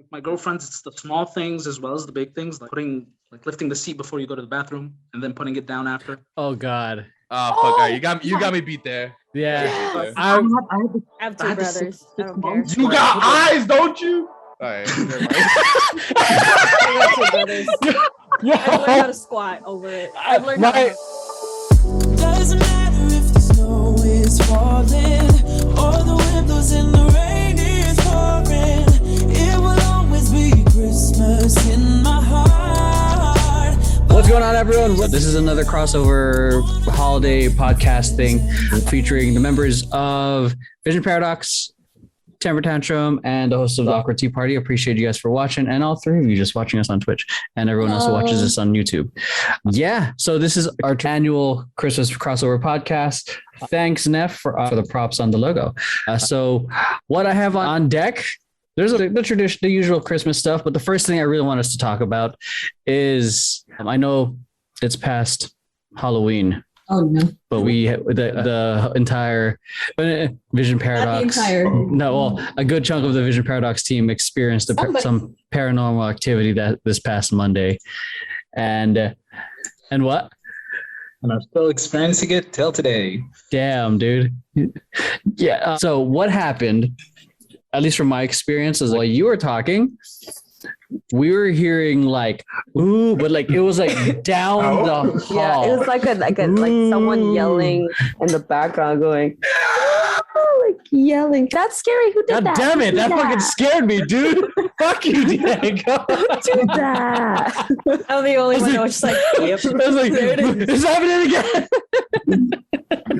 With my girlfriends, it's the small things as well as the big things, like lifting the seat before you go to the bathroom and then putting it down after. Oh God. Oh fuck! All right, you got me beat there. Yeah. I have two brothers. I don't care. You got eyes, don't you? All right. I got two brothers. I've learned how to squat over it. I've learned how to. Doesn't matter if the snow is falling or the wind blows and the rain is pouring. It will always be Christmas in my heart. What's going on, everyone? This is another crossover holiday podcast thing featuring the members of Vision Paradox, Tantrum, and the host of the Awkward Tea Party. Appreciate you guys for watching, and all three of you just watching us on Twitch, and everyone else who watches us on YouTube. Yeah, so this is our annual Christmas crossover podcast. Thanks, Neff, for the props on the logo. So what I have on deck, there's the usual Christmas stuff, but the first thing I really want us to talk about is, I know it's past Halloween. Oh no! But the entire Vision Paradox, a good chunk of the Vision Paradox team experienced some paranormal activity this past Monday, and what? And I'm still experiencing it till today. Damn, dude. Yeah. So what happened? At least from my experience, is while you were talking, we were hearing like ooh, but like it was like down the hall. Yeah, it was like like someone yelling in the background, going like yelling. That's scary. Who did that? God damn it! That fucking scared me, dude. Fuck you, Diego. Did that? I'm the only one that was just like, yep. I was like, it's happening again.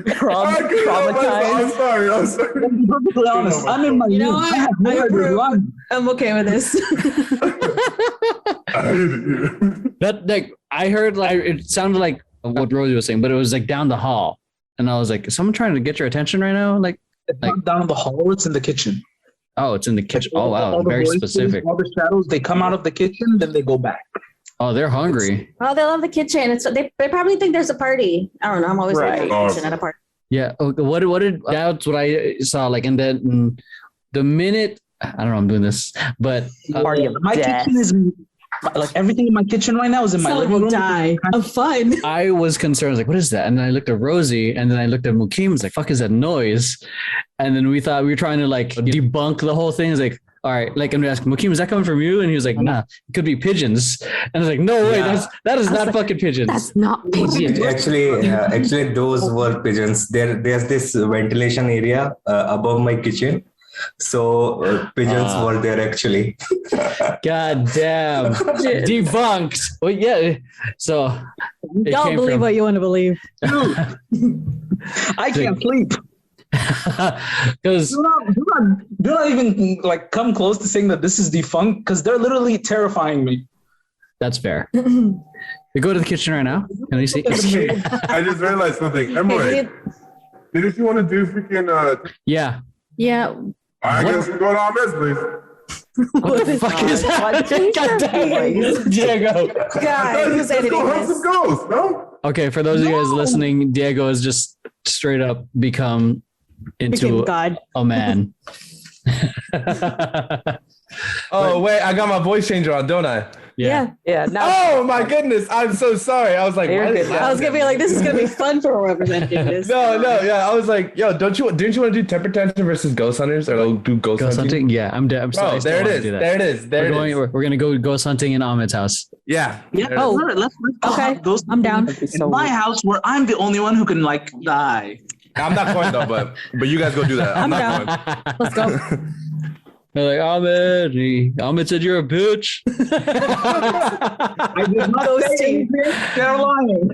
Traumatized. I'm sorry. To be perfectly honest, I'm in my You know what? I'm okay with this. That like I heard like it sounded like what Rosie was saying, but it was like down the hall, and I was like, is someone trying to get your attention right now? Like not down the hall, it's in the kitchen. Oh, it's in the kitchen. Oh wow, very specific. All the shadows, they come out of the kitchen, then they go back. Oh, they're hungry. Oh, they love the kitchen. They probably think there's a party. I don't know. I'm always in the kitchen at a party. Yeah. Okay. That's what I saw. Like, and then the minute I don't know, I'm doing this, but my kitchen is like everything in my kitchen right now is in my living room. Die of fun. I was concerned. I was like, what is that? And then I looked at Rosie, and then I looked at Mukim. I was like, fuck is that noise? And then we thought we were trying to like debunk the whole thing. It's like, all right, like I'm asking Mukim, is that coming from you? And he was like, nah, it could be pigeons. And I was like, no way, that is not fucking pigeons. That's not pigeons. Actually, those were pigeons. There's this ventilation area above my kitchen. So pigeons were there actually. God damn. Debunked. Well, yeah. So don't believe what you want to believe. I can't sleep. Because do not even like come close to saying that this is defunct, because they're literally terrifying me. That's fair. We go to the kitchen right now. Can you see? I just realized something. Emeroy, didn't you want to do freaking? Yeah. I guess we go down this, please. What the fuck is happening? God damn. Diego. Guys, let's go hunt some ghosts, no? Okay, for those of you guys listening, Diego has just straight up become into God. A man. Oh, wait, I got my voice changer on, don't I? Yeah. Now, Oh my goodness, I'm so sorry. I was like, You're what good is now. I was gonna be like, this is gonna be fun for whoever's editing this. Yeah. I was like, yo, didn't you want to do temper tantrum versus ghost hunters, or do ghost hunting? Yeah, I'm sorry. There it is. We're gonna go ghost hunting in Ahmed's house. Yeah. Oh, let's okay. Ghost I'm down. in my house where I'm the only one who can like die. I'm not going though, but you guys go do that. I'm not going. Let's go. They're like, Ahmed said you're a bitch. I did not say anything. They're lying.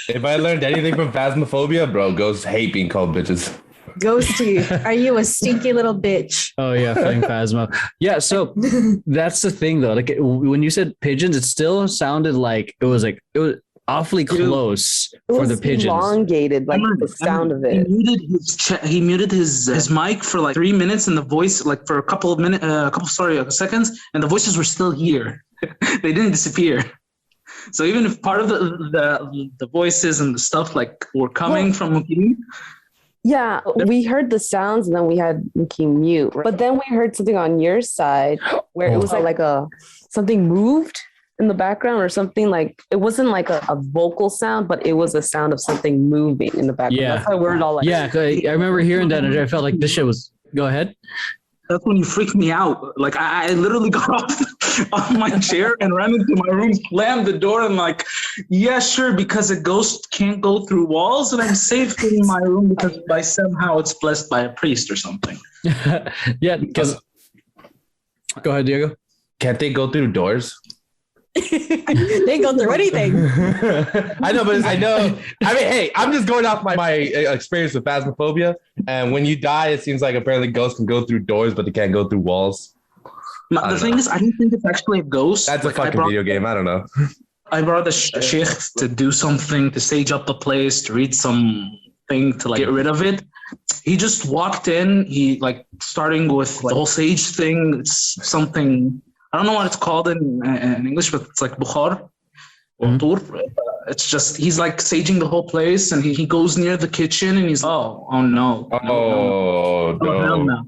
If I learned anything from Phasmophobia, bro, ghosts hate being called bitches. Ghosty, are you a stinky little bitch? Oh yeah, playing Phasmo. Yeah, so that's the thing though. Like when you said pigeons, it still sounded like it was awfully close for the pigeons. Elongated, like the sound of it. He muted his mic for like 3 minutes, and the voice like for a couple of seconds, and the voices were still here. They didn't disappear. So even if part of the voices and the stuff like were coming from Mukim, Yeah, we heard the sounds and then we became mute. But then we heard something on your side where it was like something moved in the background or something, like it wasn't like a vocal sound, but it was a sound of something moving in the background. Yeah. That's why we're all like, Yeah, 'cause I remember hearing that and I felt like this shit was. Go ahead. That's when you freaked me out. Like I literally got off my chair and ran into my room, slammed the door, and like, yeah, sure, because a ghost can't go through walls, and I'm safe in my room because by somehow it's blessed by a priest or something. Yeah, because. Go ahead, Diego. Can't they go through doors? They go through anything. I know, but I know. I mean, hey, I'm just going off my experience with phasmophobia. And when you die, it seems like apparently ghosts can go through doors, but they can't go through walls. The thing is, I don't think it's actually a ghost. That's a fucking video game. I don't know. I brought the sheikh to do something, to sage up the place, to read something, to like get rid of it. He just walked in. He like starting with like the whole sage thing. It's something. I don't know what it's called in English, but it's like bukhar. It's just, he's like saging the whole place, and he goes near the kitchen and he's, oh no. Oh, no. No.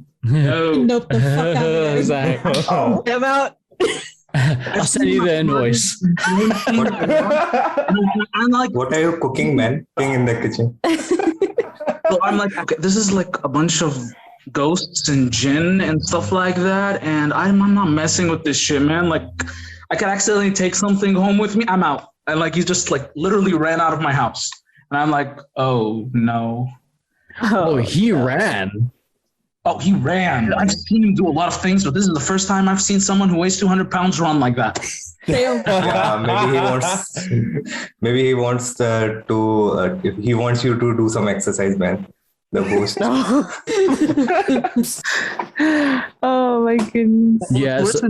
Nope, the fuck out of there. Exactly. I'm out. I'll send you the invoice. I'm like, What are you cooking, man? Cooking in the kitchen. so I'm like, okay, this is like a bunch of ghosts and jinn and stuff like that, and I'm not messing with this shit, man. Like, I could accidentally take something home with me. I'm out. And like, he just like literally ran out of my house, and I'm like, oh no. Oh, he ran. Oh, he ran. I've seen him do a lot of things, but this is the first time I've seen someone who weighs 200 pounds run like that. Yeah, maybe he wants if he wants you to do some exercise, man. The ghost. oh my goodness. Yeah, so-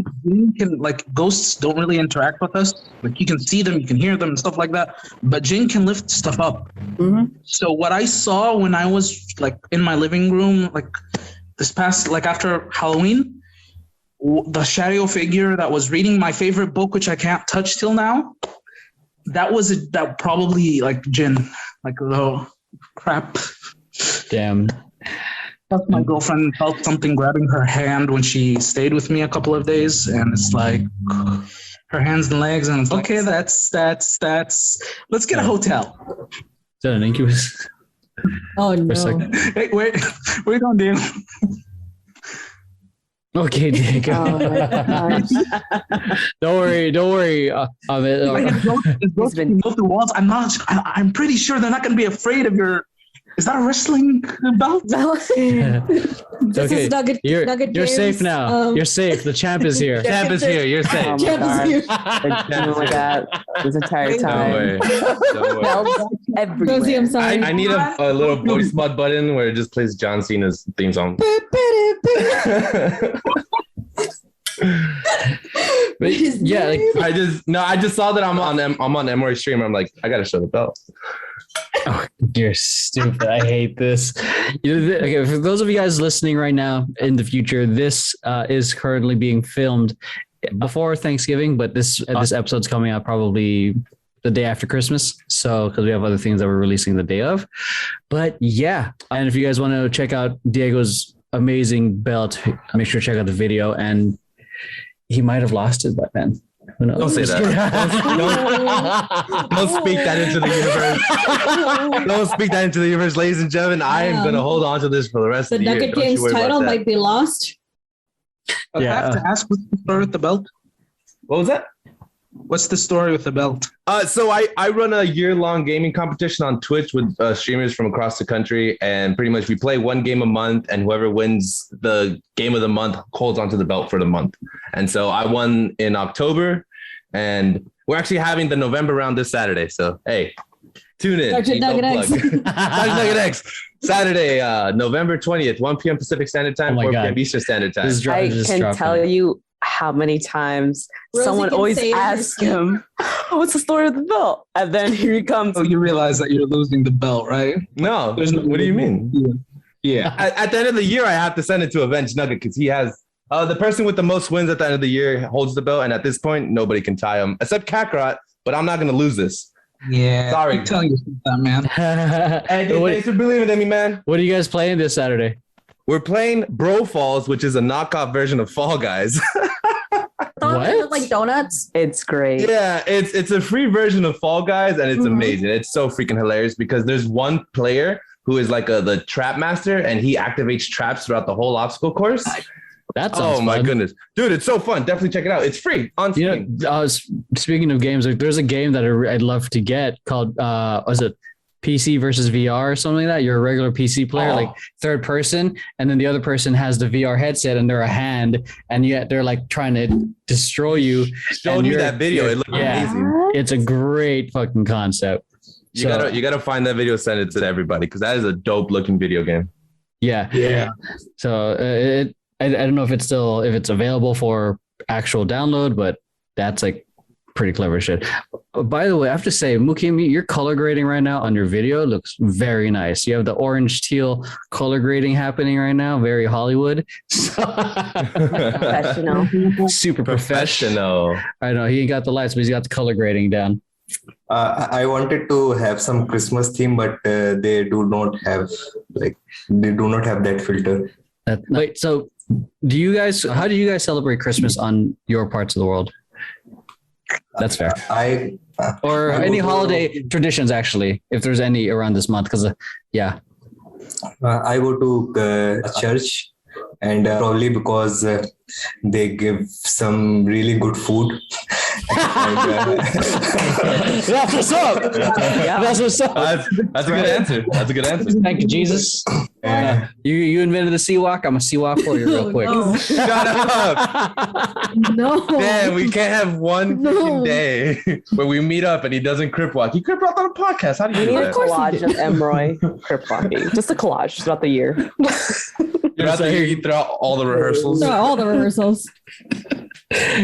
Ghosts don't really interact with us. Like, you can see them, you can hear them and stuff like that, but jinn can lift stuff up. Mm-hmm. So what I saw when I was like in my living room, like this past, like after Halloween, the shadow figure that was reading my favorite book, which I can't touch till now, that probably like jinn, like oh crap. Damn. My girlfriend felt something grabbing her hand when she stayed with me a couple of days, and it's like her hands and legs, and it's like, okay, that's. Let's get a hotel. Is that an incubus? Oh For a no. second. Hey, wait, where you going, Diego? Okay, Diego. Oh my gosh. Don't worry. If ghosts can go through walls, I'm pretty sure they're not going to be afraid of your. Is that a wrestling belt? This Okay, is Nugget. You're Games. safe now. You're safe. The champ is here. Champ is here. You're Oh safe. my Champ is gosh. here. Been dealing with that this entire Don't time. worry. Don't worry. Bells everywhere. Rosie, I'm sorry. I need a little voice mod button where it just plays John Cena's theme song. But yeah, like, I just saw that I'm on Emeroy stream. I'm like, I gotta show the belt. oh, you're stupid. I hate this. Okay, for those of you guys listening right now in the future, this is currently being filmed before Thanksgiving, but this episode's coming out probably the day after Christmas. So, because we have other things that we're releasing the day of. But yeah, and if you guys want to check out Diego's amazing belt, make sure to check out the video. And he might have lost it by then. Who knows? Don't say that. Don't speak that into the universe. Don't speak that into the universe, ladies and gentlemen. I am going to hold on to this for the rest The of the year. Nugget Don't you Games worry about title that. might be lost. I have to ask, what's the story with the belt? What was that? What's the story with the belt? So I run a year-long gaming competition on Twitch with streamers from across the country, and pretty much we play one game a month, and whoever wins the game of the month holds onto the belt for the month. And so I won in October, and we're actually having the November round this Saturday. So hey, tune in. Sergeant Nugget X. Sergeant Nugget X. Saturday, November 20th, 1 p.m. Pacific Standard Time, 4 p.m. Eastern Standard Time. I can tell you how many times Rosie someone can always say it. asks him, oh, what's the story of the belt? And then here he comes. Oh, you realize that you're losing the belt, right? No, There's no- what do you mean? Yeah. At the end of the year, I have to send it to Avenge Nugget because he has the person with the most wins at the end of the year holds the belt, and at this point, nobody can tie him except Kakarot. But I'm not going to lose this. Yeah. Sorry. I'm telling you that, man. Hey, dude, thanks for believing in me, man. What are you guys playing this Saturday? We're playing Bro Falls, which is a knockoff version of Fall Guys. Don't they look like donuts? It's great. Yeah, it's a free version of Fall Guys, and it's amazing. It's so freaking hilarious because there's one player who is like the trap master, and he activates traps throughout the whole obstacle course. That sounds my fun. goodness, dude, it's so fun. Definitely check it out. It's free on Steam. Speaking of games, like there's a game that I'd love to get called was it PC versus VR or something like that? You're a regular PC player, like third person, and then the other person has the VR headset and they're a hand, and yet they're like trying to destroy you. Showed me that video. It looked amazing. It's a great fucking concept. You gotta find that video, send it to everybody because that is a dope looking video game. Yeah. So I don't know if it's available for actual download, but that's like pretty clever shit. By the way, I have to say, Mukim, your color grading right now on your video looks very nice. You have the orange teal color grading happening right now. Very Hollywood. Professional. Super professional. I know he ain't got the lights, but he's got the color grading down. I wanted to have some Christmas theme, but they do not have that filter. Wait, so how do you guys celebrate Christmas on your parts of the world? That's fair. Or any holiday traditions, actually, if there's any around this month, because I go to church, and probably because they give some really good food. That's what's up. That's what's up. That's a good answer. That's a good answer. Thank you, Jesus. You invented the Seawalk. I'm a Seawalk for you real quick. No. Shut up. No. Man, we can't have one freaking day where we meet up and he doesn't crip walk. He crip walked on a podcast. How do you do We need a that? collage of Emeroy crip walking. Just a collage throughout the year. Throughout the year, you throw out all the rehearsals. All the rehearsals.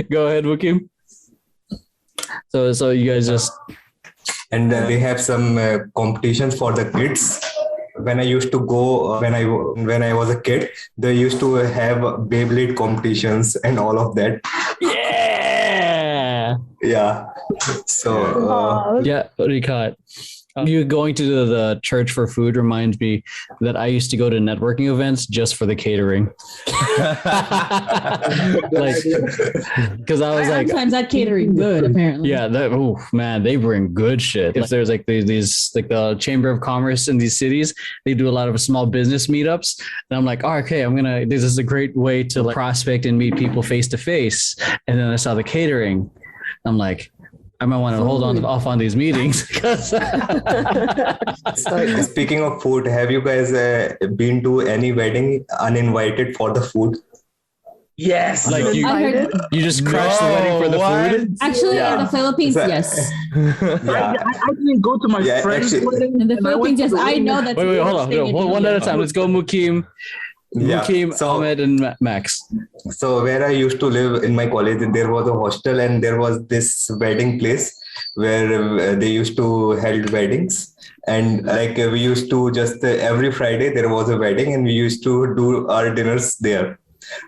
Go ahead, Wookie. So you guys just and they have some competitions for the kids. When I used to go when I was a kid, they used to have Beyblade competitions and all of that. Yeah. So what do you call it? You going to the church for food reminds me that I used to go to networking events just for the catering. Because I was sometimes that catering good apparently. Yeah, man, they bring good shit. If there's like these like the Chamber of Commerce in these cities, they do a lot of small business meetups, and I'm like, okay, this is a great way to like prospect and meet people face to face. And then I saw the catering, I'm like, I might want to hold off on these meetings. Speaking of food, have you guys been to any wedding uninvited for the food? Yes. Like you just crashed the wedding for the food? Actually, in the Philippines, yes. I didn't go to my friend's wedding. In the Philippines, yes. I know that. Wait, hold on. One at a time. Let's go, Mukim. Mukim, Ahmed, and Max. So where I used to live in my college, there was a hostel and there was this wedding place where they used to hold weddings. And like we used to just every Friday there was a wedding and we used to do our dinners there.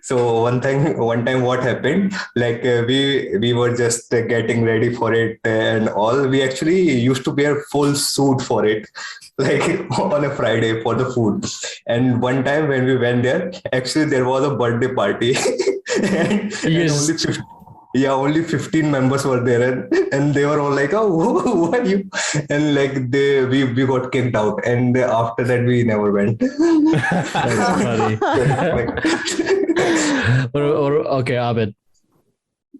So one time what happened, like we were just getting ready for it and all. We actually used to wear full suit for it, like on a Friday for the food. And one time when we went there, actually there was a birthday party and only 15 members were there and they were all like, oh, who are you? And like we got kicked out, and after that we never went. That's funny. Okay, Abed.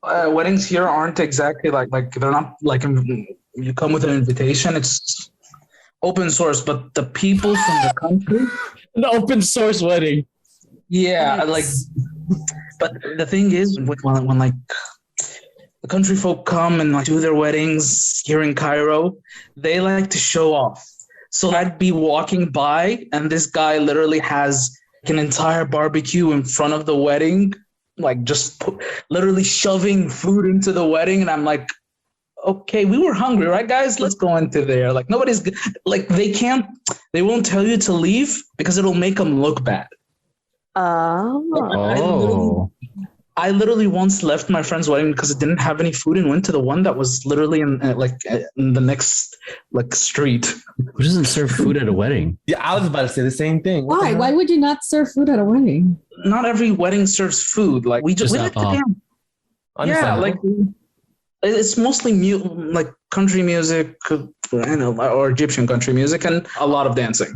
Weddings here aren't exactly like they're not like you come with an invitation. It's open source, but the people from the country, an open source wedding. Yeah, like, but the thing is, when like the country folk come and like do their weddings here in Cairo, they like to show off. So I'd be walking by, and this guy literally has an entire barbecue in front of the wedding, like just literally shoving food into the wedding, and I'm like, okay, we were hungry, right, guys? Let's go into there. Like nobody's like they won't tell you to leave because it'll make them look bad. Oh. I literally once left my friend's wedding because it didn't have any food and went to the one that was literally in the next street. Who doesn't serve food at a wedding? Yeah, I was about to say the same thing. What the Why? hell? Why would you not serve food at a wedding? Not every wedding serves food. Like we Just like to alcohol. dance. Yeah, like it's mostly like country music, or Egyptian country music, and a lot of dancing.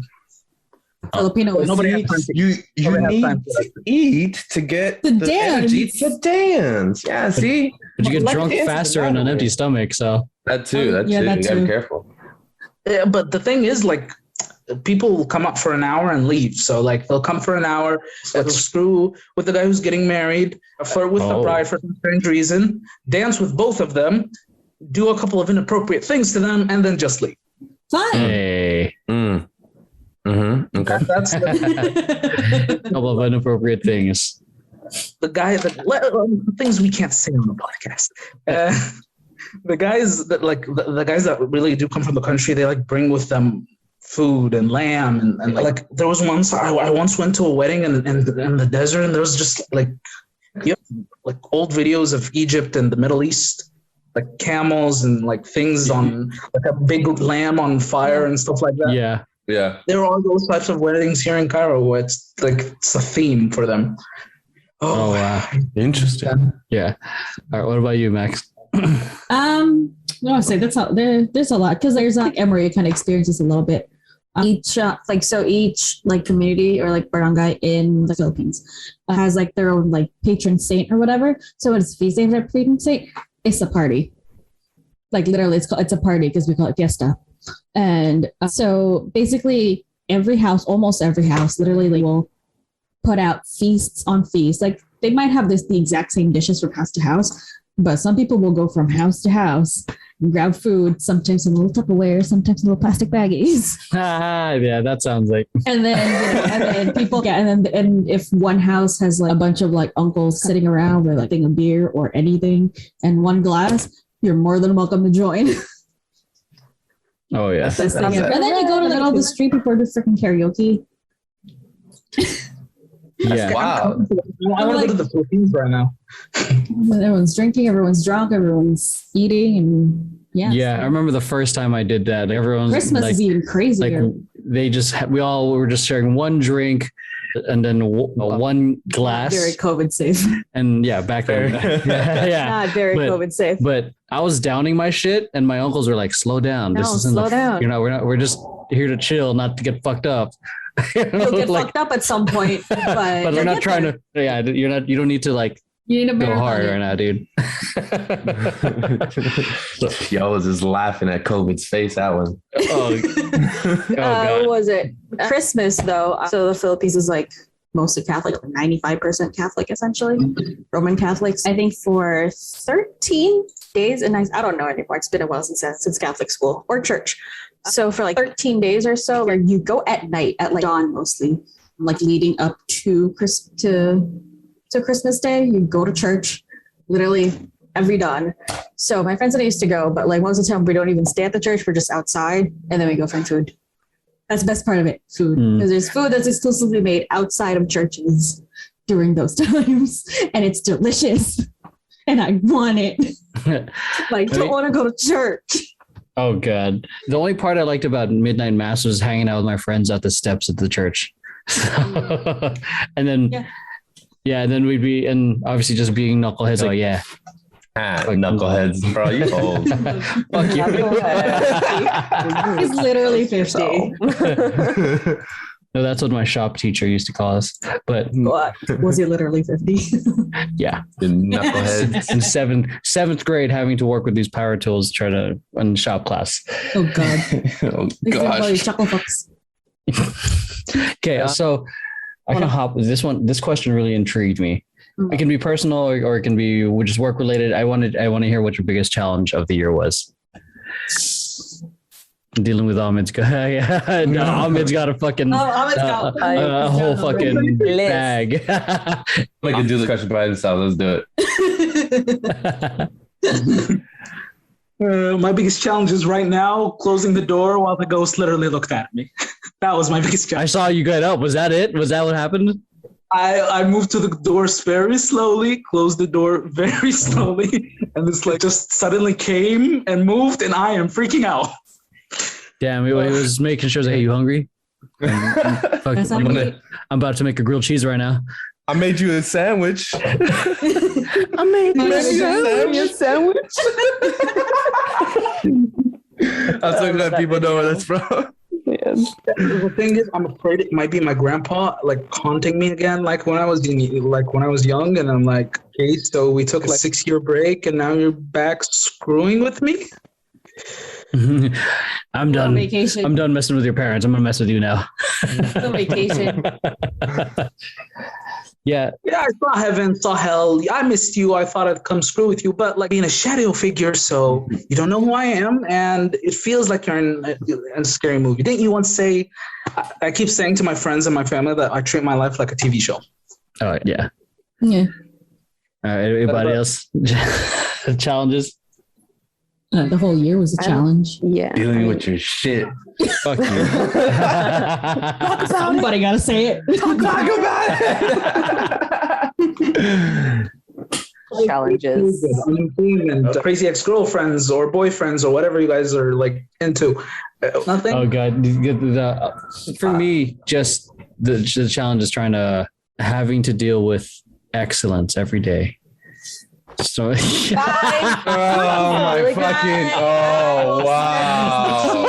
Filipino is Nobody has time to You Nobody has need time for to eat to get To the energy dance. to dance. Yeah, see? But you get Like drunk dancing faster is on an that empty way. stomach. So That too. That Yeah, too. that You gotta be too. careful. Yeah, but the thing is, like, people will come up for an hour and leave. So, like, they'll come for an hour, like, screw with the guy who's getting married, flirt with the bride for some strange reason, dance with both of them, do a couple of inappropriate things to them, and then just leave. Fun. hey, Okay. That's couple of inappropriate things. the guy that things we can't say on the podcast. The guys that the guys that really do come from the country, they like bring with them food and lamb and like there was once I once went to a wedding in the desert, and there was just like old videos of Egypt and the Middle East, like camels and like things on like a big lamb on fire and stuff like that. Yeah. Yeah. There are all those types of weddings here in Cairo where it's a theme for them. Oh wow. Interesting. Yeah. All right. What about you, Max? No, I say there's a lot because there's like Emeroy kind of experiences a little bit. Each community or like barangay in the Philippines has like their own like patron saint or whatever. So when it's feast day of their patron saint, it's a party. Like literally, it's a party because we call it fiesta. And so basically, almost every house, literally, like, will put out feasts on feasts. Like they might have the exact same dishes from house to house, but some people will go from house to house and grab food, sometimes in little Tupperware, sometimes in little plastic baggies. Yeah, that sounds like. And then people, and if one house has like a bunch of like uncles sitting around with like a beer or anything and one glass, you're more than welcome to join. Oh yeah. And then you go to the middle of the street, people are just freaking karaoke. Yeah. Wow. I want to go to the Philippines right now. Everyone's drinking, everyone's drunk, everyone's eating, and Yeah, I remember the first time I did that. Everyone's Christmas like, is even crazier. like we all were just sharing one drink and then one glass. Very COVID safe. And yeah, back there. Yeah. Not very But- COVID safe. But I was downing my shit, and my uncles were like, "Slow down. No, This isn't slow down. We're just here to chill, not to get fucked up." You know, You'll get like- fucked up at some point, but, but we're not trying to. Yeah, you don't need to like You need a go marathon. hard right now, dude. Yo, I was just laughing at COVID's face. That one. Oh, what God. was it? Christmas though. So the Philippines is like mostly Catholic, like 95% Catholic essentially, Roman Catholics. I think for 13 days, and I don't know anymore. It's been a while since Catholic school or church. So for like 13 days or so, where you go at night at like dawn mostly, like leading up to Christmas Day, you go to church literally every dawn. So my friends and I used to go, but like most of the time we don't even stay at the church. We're just outside and then we go find food. That's the best part of it, food. Because there's food that's exclusively made outside of churches during those times. And it's delicious. And I want it. Like, don't want to go to church. Oh God. The only part I liked about midnight mass was hanging out with my friends at the steps at the church. And then and then we'd be, and obviously just being knuckleheads. Oh yeah. Like knuckleheads, bro. You old. Fuck you. He's literally 50. No, that's what my shop teacher used to call us. But What? Was he literally 50? yeah. The knuckleheads. In seventh grade, having to work with these power tools, try to run shop class. Oh God. Oh They still call you gosh. chuckle fucks. Okay, so I can hop this one. This question really intrigued me. It can be personal or it can be just work related. I want to hear what your biggest challenge of the year was. Dealing with Ahmed's guy. No, Ahmed's got a fucking a whole fucking bag. I can do this question by himself. Let's do it. My biggest challenge is right now closing the door while the ghost literally looked at me. That was my biggest challenge. I saw you get up. Was that it? Was that what happened? I moved to the doors very slowly, closed the door very slowly, and it's like just suddenly came and moved, and I am freaking out. Damn, he was making sure that hey, you hungry? I'm about to make a grilled cheese right now. I made you a sandwich. I made you a sandwich. I'm so glad people know where that's from. Yes. The thing is, I'm afraid it might be my grandpa like haunting me again, like when I was young, and I'm like, okay, so we took like a 6-year break, and now you're back screwing with me. I'm done. On vacation. I'm done messing with your parents. I'm gonna mess with you now. On vacation. Yeah. Yeah, I saw heaven, saw hell. I missed you. I thought I'd come screw with you, but like being a shadow figure, so you don't know who I am, and it feels like you're in a scary movie. Didn't you once say? I keep saying to my friends and my family that I treat my life like a TV show. Oh yeah. Yeah. All right. Anybody else? Challenges? The whole year was a challenge. Yeah. Dealing with your shit. Fuck you. Somebody gotta say it. Talk about it. Challenges. Unemployment, crazy ex-girlfriends or boyfriends or whatever you guys are like into. Nothing. Oh god. For me, just the challenge is having to deal with excellence every day. So Oh my fucking! Oh wow!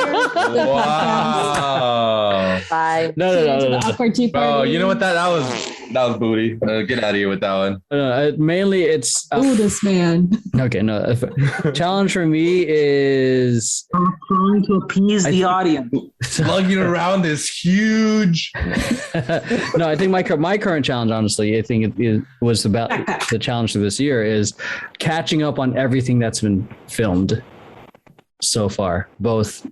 Wow! Bye. No. Awkward tea party. Oh, you know what? That was booty. Get out of here with that one. Mainly, it's Ooh, this man. okay. No, challenge for me is I'm trying to appease the audience. Lugging around this huge. No, I think my current challenge, honestly, I think it was about the challenge for this year is catching up on everything that's been filmed so far, both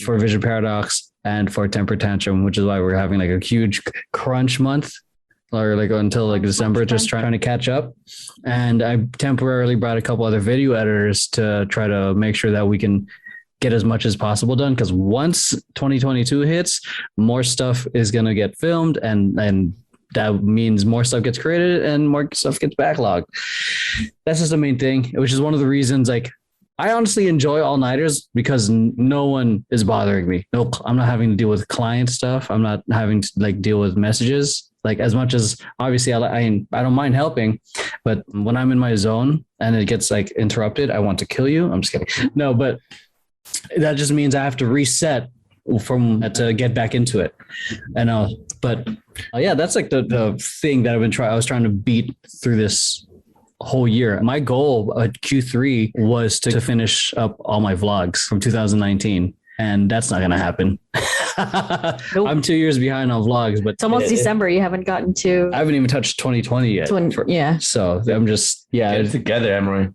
for Vision Paradox and for Temper Tantrum, which is why we're having like a huge crunch month or like until like December, just trying to catch up. And I temporarily brought a couple other video editors to try to make sure that we can get as much as possible done. Because once 2022 hits, more stuff is going to get filmed and that means more stuff gets created and more stuff gets backlogged. That's just the main thing, which is one of the reasons like I honestly enjoy all-nighters because no one is bothering me. Nope, I'm not having to deal with client stuff. I'm not having to like deal with messages. Like as much as obviously I don't mind helping, but when I'm in my zone and it gets like interrupted, I want to kill you. I'm just kidding. No, but that just means I have to reset to get back into it. And yeah, that's like the thing that I was trying to beat through this whole year. My goal at Q3 was to finish up all my vlogs from 2019, and that's not gonna happen. Nope. I'm 2 years behind on vlogs, but It's almost December. You haven't gotten to. I haven't even touched 2020 yet. Yeah. So I'm just Get it together, Emeroy.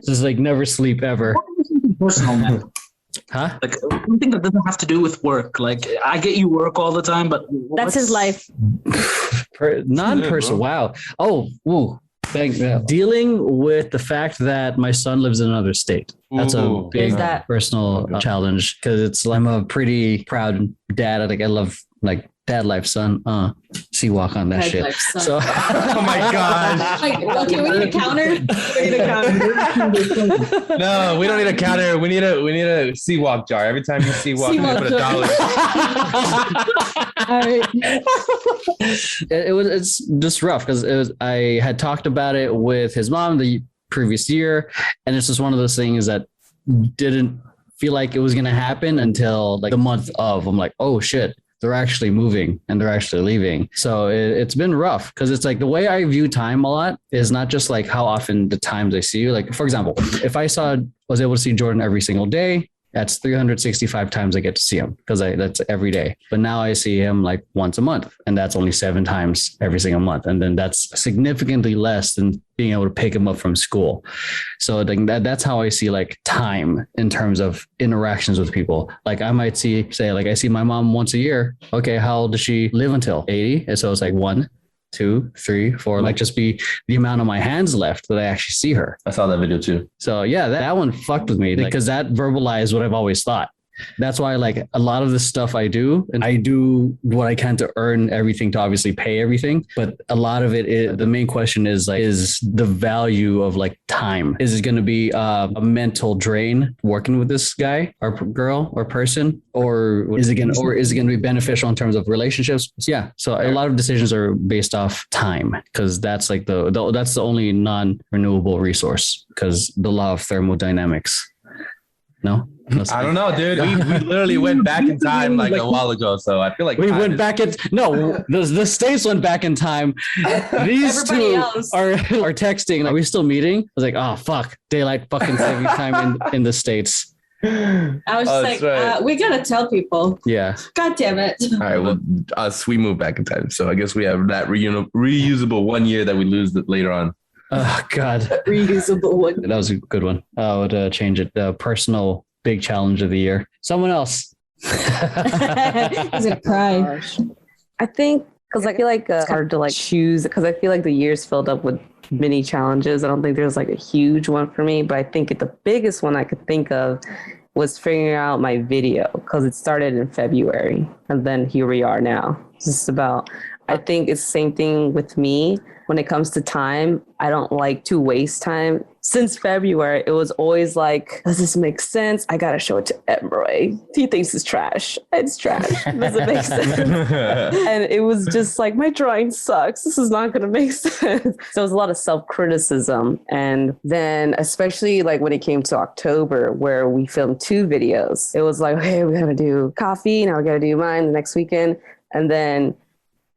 just like never sleep ever. Personal, man. Huh? Like something that doesn't have to do with work. Like I get you work all the time, but That's his life. Non-personal. Wow. Oh, woo. Dealing with the fact that my son lives in another state. That's a big personal challenge because I'm a pretty proud dad. I love like dad life, son. See, walk on that shit. So, Oh my gosh! Like, okay, we need a counter. No, we don't need a counter. We need a sea walk jar. Every time you sea walk, you put $1. All right. it's just rough because I had talked about it with his mom the previous year, and it's just one of those things that didn't feel like it was gonna happen until like the month of. I'm like, oh shit, they're actually moving and they're actually leaving. So it's been rough because it's like the way I view time a lot is not just like how often the times I see you. Like for example, if I was able to see Jordan every single day, that's 365 times I get to see him because that's every day. But now I see him like once a month, and that's only 7 times every single month. And then that's significantly less than being able to pick him up from school. So that's how I see like time in terms of interactions with people. Like I might say I see my mom once a year. Okay, how old does she live until? 80? And so it's like 1, 2, 3, 4, like just be the amount of my hands left that I actually see her. I saw that video too. So yeah, that one fucked with me because that verbalized what I've always thought. That's why like a lot of the stuff I do, and I do what I can to earn everything, to obviously pay everything. But a lot of it is, the main question is like, is the value of like time. Is it going to be a mental drain working with this guy or girl or person, or is it going to be beneficial in terms of relationships? Yeah. So a lot of decisions are based off time, because that's like that's the only non-renewable resource, because the law of thermodynamics. No, I don't know, dude. We literally went back in time like a while ago, so I feel like we went back in. No, the states went back in time. These two are texting. Are we still meeting? I was like, oh fuck, daylight fucking saving time in the states. I was just like, right. We gotta tell people. Yeah. God damn it. All right. Well, we moved back in time, so I guess we have that reusable 1 year that we lose later on. Oh God. Reusable one. That was a good one. I would change it. Personal big challenge of the year. Someone else. He's gonna cry. I think because I feel like it's hard to like choose, because I feel like the year's filled up with many challenges. I don't think there's like a huge one for me, but I think the biggest one I could think of was figuring out my video, because it started in February and then here we are now. It's just about, I think it's the same thing with me. When it comes to time, I don't like to waste time. Since February, it was always like, does this make sense? I got to show it to Emeroy. He thinks it's trash. It's trash. It doesn't make sense. And it was just like, my drawing sucks. This is not going to make sense. So it was a lot of self-criticism. And then especially like when it came to October, where we filmed 2 videos, it was like, okay, we got to do coffee. Now we got to do mine the next weekend. And then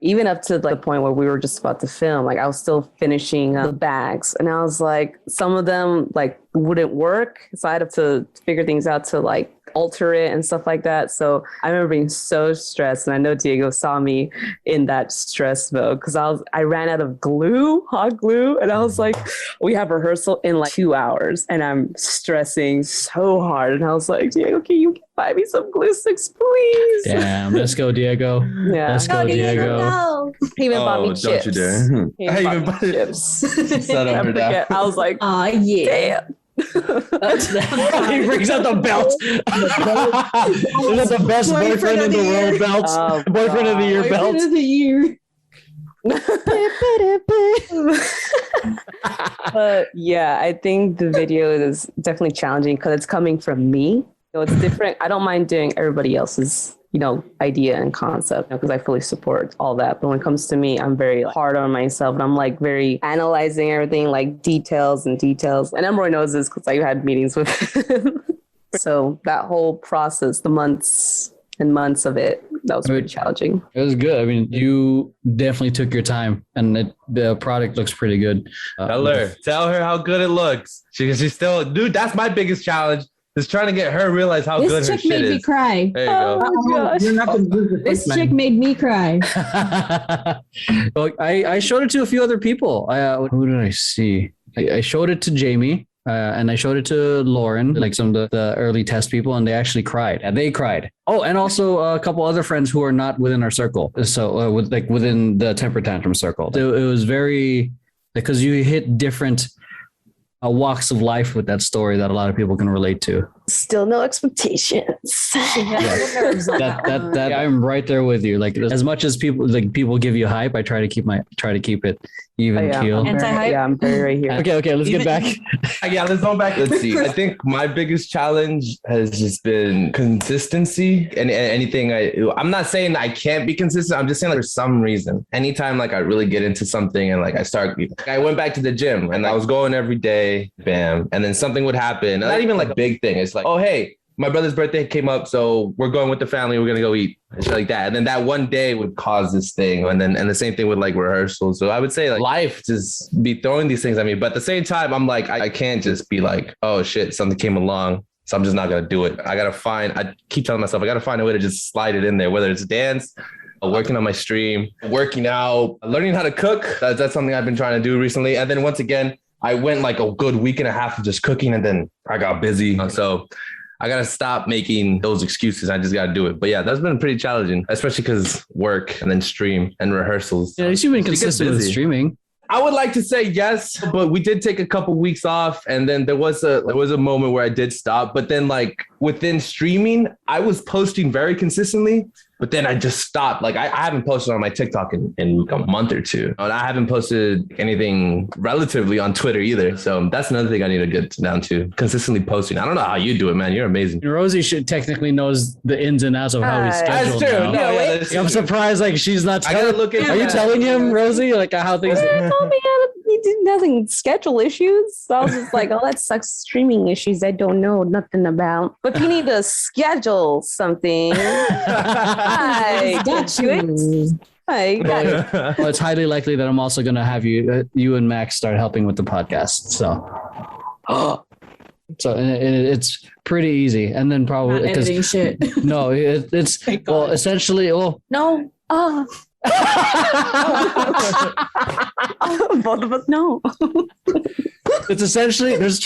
even up to like the point where we were just about to film, like I was still finishing the bags, and I was like, some of them like wouldn't work. So I had to figure things out to like alter it and stuff like that. So I remember being so stressed, and I know Diego saw me in that stress mode, because I ran out of glue, hot glue, and I was like, we have rehearsal in like 2 hours, and I'm stressing so hard, and I was like, Diego, can you buy me some glue sticks, please? Damn, let's go, Diego. Yeah, let's go, Diego. No. He even bought me chips. Don't you dare! He even bought me chips. I was like, oh yeah. Damn. He brings out the belt. Is that the best boyfriend in the world belt? Boyfriend of the year belt. Boyfriend of the year. But yeah, I think the video is definitely challenging because it's coming from me. So it's different. I don't mind doing everybody else's, idea and concept, because I fully support all that. But when it comes to me, I'm very hard on myself, and I'm like very analyzing everything, like details. And Emeroy knows this because I had meetings with him. So that whole process, the months and months of it, that was pretty challenging. It was good. I mean, you definitely took your time, and the product looks pretty good. Tell her how good it looks. She's still, dude, that's my biggest challenge. Is trying to get her realize how good her shit is. This chick made me cry. There you go. This chick made me cry. Well, I showed it to a few other people. Who did I see? I showed it to Jamie. And I showed it to Lauren, like some of the early test people, and they actually cried. They cried. Oh, and also a couple other friends who are not within our circle. So within the temper tantrum circle. It was very, because you hit different walks of life with that story that a lot of people can relate to. Still no expectations. That I'm right there with you. Like, as much as people give you hype, I try to keep it even keel. Anti-hype? Yeah, I'm very right here. Okay, let's get back. Let's go back. Let's see. I think my biggest challenge has just been consistency. And anything I'm not saying I can't be consistent. I'm just saying, like, for some reason, anytime like I really get into something and like I went back to the gym and I was going every day, bam, and then something would happen. Not even like big thing. It's like, oh, hey, my brother's birthday came up, so we're going with the family. We're going to go eat and shit like that. And then that one day would cause this thing. And the same thing with like rehearsals. So I would say like life just be throwing these things at me. But at the same time, I'm like, I can't just be like, oh shit, something came along, so I'm just not going to do it. I keep telling myself, I got to find a way to just slide it in there, whether it's dance, working on my stream, working out, learning how to cook. That's something I've been trying to do recently. And then once again, I went like a good week and a half of just cooking, and then I got busy. So I got to stop making those excuses. I just got to do it. But yeah, that's been pretty challenging, especially because work and then stream and rehearsals. Yeah, at least you've been consistent with streaming. I would like to say yes, but we did take a couple weeks off, and then there was a moment where I did stop. But then, like within streaming, I was posting very consistently. But then I just stopped. Like I haven't posted on my TikTok in a month or two. And I haven't posted anything relatively on Twitter either. So that's another thing I need to get down to. Consistently posting. I don't know how you do it, man. You're amazing. Rosie should technically knows the ins and outs of how he's scheduled. That's true. Now. No, yeah, that's I'm true. surprised like she's not. I gotta look into Are you that. telling him, Rosie, like how things? Yeah, told me he did nothing schedule issues. So I was just like, oh, that sucks. Streaming issues I don't know nothing about. But if you need to schedule something, I got you. I got it. Well, it's highly likely that I'm also going to have you and Max start helping with the podcast. So it's pretty easy. And then probably Not editing shit. No, it's Thank well, God. essentially, well, No. Both of us know. it's essentially there's a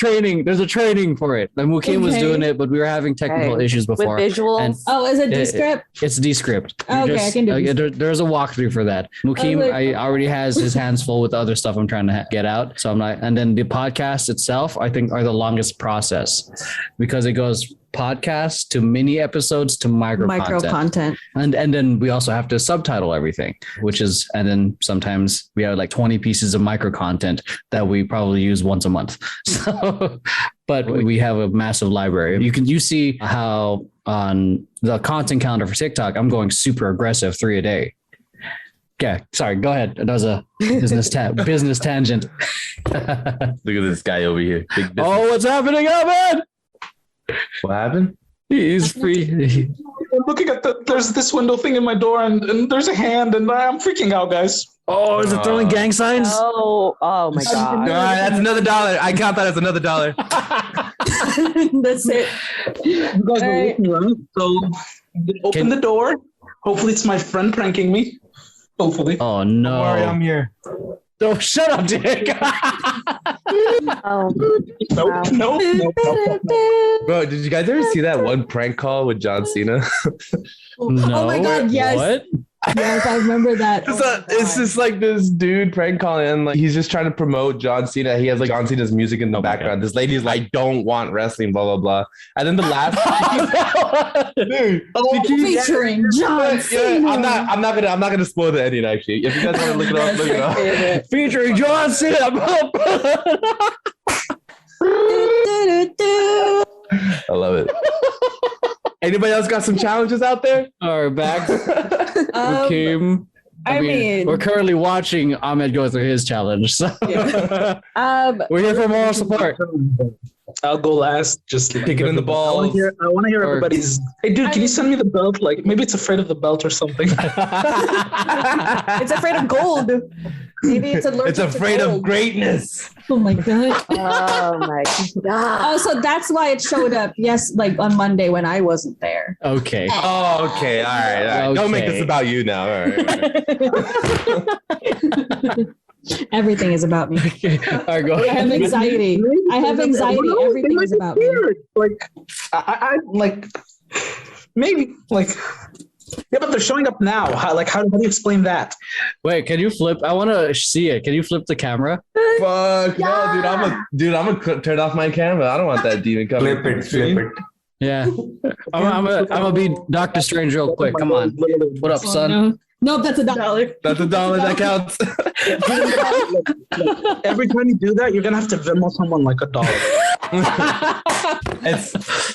training for it. And Mukim was Okay. doing it, but we were having technical Okay. issues With before. visuals. And Oh, is it Yeah, Descript? it's Descript. Okay, I can do There's a walkthrough for that. Mukim Okay. already has his hands full with other stuff I'm trying to get out. So I'm like, and then the podcast itself, I think, are the longest process because it goes podcast to mini episodes to micro content. And then we also have to subtitle everything, and then sometimes we have like 20 pieces of micro content that we probably use once a month. So, but we have a massive library. You see how on the content calendar for TikTok, I'm going super aggressive 3 a day. Yeah, sorry, go ahead. That was a business tangent. Look at this guy over here. Big business. Oh, what's happening, Ahmed? What happened? He's free. I'm looking at there's this window thing in my door and there's a hand and I'm freaking out, guys. Oh, is it throwing gang signs? Oh my All god. right, that's another $1. I count that as another $1. That's it. You guys are looking around, so open the door. Hopefully it's my friend pranking me. Hopefully. Oh no! Don't worry, I'm here. Oh, shut up, Dick. Oh. No. Bro, did you guys ever see that one prank call with John Cena? No. Oh my God, yes. What? Yes, I remember that. It's just like this dude prank calling and like he's just trying to promote John Cena. He has like John Cena's music in the background. This lady's like, I don't want wrestling, blah, blah, blah. And then the last dude, Featuring John Cena. I'm not gonna spoil the ending actually. If you guys want to look it up. Featuring John Cena. I love it. Anybody else got some challenges out there? All right, back. Kim. I mean, we're currently watching Ahmed go through his challenge. So we're here for moral support. I'll go last. Just Kicking in the balls. I want to hear everybody's. Hey, dude, can you send me the belt? Like, maybe it's afraid of the belt or something. it's afraid of gold. Maybe it's allergic. It's afraid to of gold. greatness. Oh my God. Oh my god. Oh, so that's why it showed up. Yes, like on Monday when I wasn't there. Okay. Oh, okay. All right. Don't make Okay. this about you now. All right. Everything is about me. All right, go I have ahead. anxiety. I have anxiety. Everything is about me. Like, I like, maybe like. Yeah, but they're showing up now. How do you explain that? Wait, can you flip? I want to see it. Can you flip the camera? Fuck no, dude. I'm gonna turn off my camera. I don't want that demon coming. Flip it. Yeah. I'm gonna be Doctor Strange real quick. Come on. What up, son? No. Nope, that's $1. That's $1 that counts. Every time you do that, you're gonna have to Venmo someone like $1.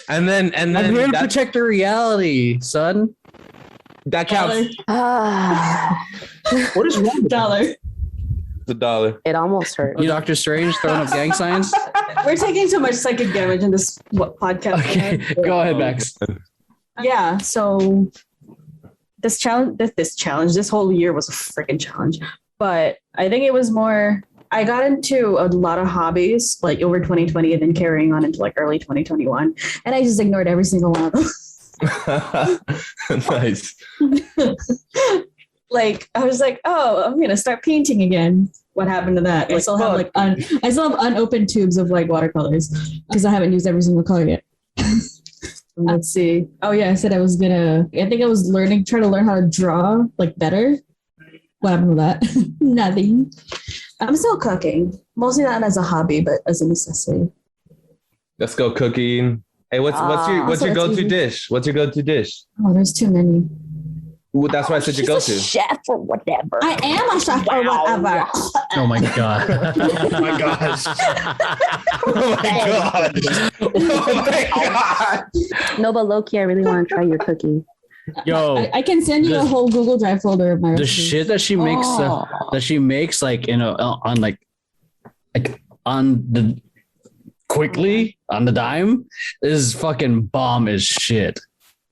and then I'm here to that, protect the reality, son. that counts. What is wrong with that? $1. The $1. It almost hurt. You Doctor Strange throwing up gang signs? We're taking so much psychic damage in this podcast. Okay, go ahead, Max. Yeah, so this whole year was a freaking challenge. But I think it was more, I got into a lot of hobbies like over 2020 and then carrying on into like early 2021. And I just ignored every single one of them. Nice. Like I was like, oh, I'm gonna start painting again. What happened to that? I still have like I still have unopened tubes of like watercolors because I haven't used every single color yet. Let's see. Oh yeah, I said I was gonna. I think I was trying to learn how to draw like better. What happened to that? Nothing. I'm still cooking. Mostly not as a hobby, but as a necessity. Let's go cooking. Hey, what's your go-to dish? What's your go-to dish? Oh, there's too many. Ooh, that's why I said your go-to. Chef or whatever. I am a chef or whatever. Oh my god. Oh my gosh. Oh my god. Oh my god. No, but low-key, I really want to try your cookie. Yo, I can send you a whole Google Drive folder of my the recipes. shit that she makes, like, you know, on the quickly on the dime is fucking bomb as shit.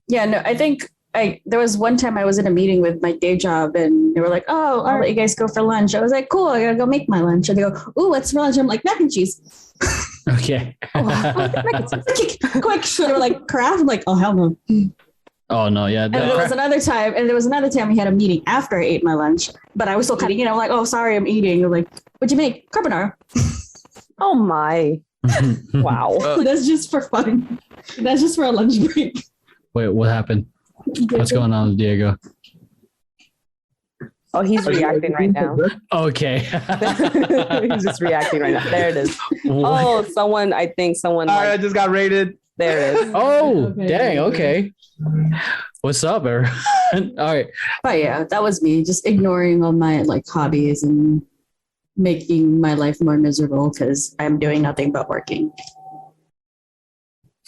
Yeah, no, I think there was one time I was in a meeting with my day job and they were like, oh, I'll let you guys go for lunch. I was like, cool, I gotta go make my lunch. And they go, ooh, what's for lunch? I'm like, mac and cheese. Okay. Quick. They were like, craft? I'm like, oh, hell no. Oh no, yeah. And there was another time we had a meeting after I ate my lunch, but I was still kind of, like, oh, sorry, I'm eating. They're like, what'd you make? Carbonara. Oh my. Wow. That's just for fun. That's just for a lunch break. Wait, what happened? What's going on with Diego? Oh, he's reacting right now. Okay. He's just reacting right now. There it is. Oh, I think someone. All right, I just got rated. There it is. Oh, Okay. dang. Okay. What's up, everyone? All right. But yeah, that was me just ignoring all my like hobbies and making my life more miserable because I'm doing nothing but working.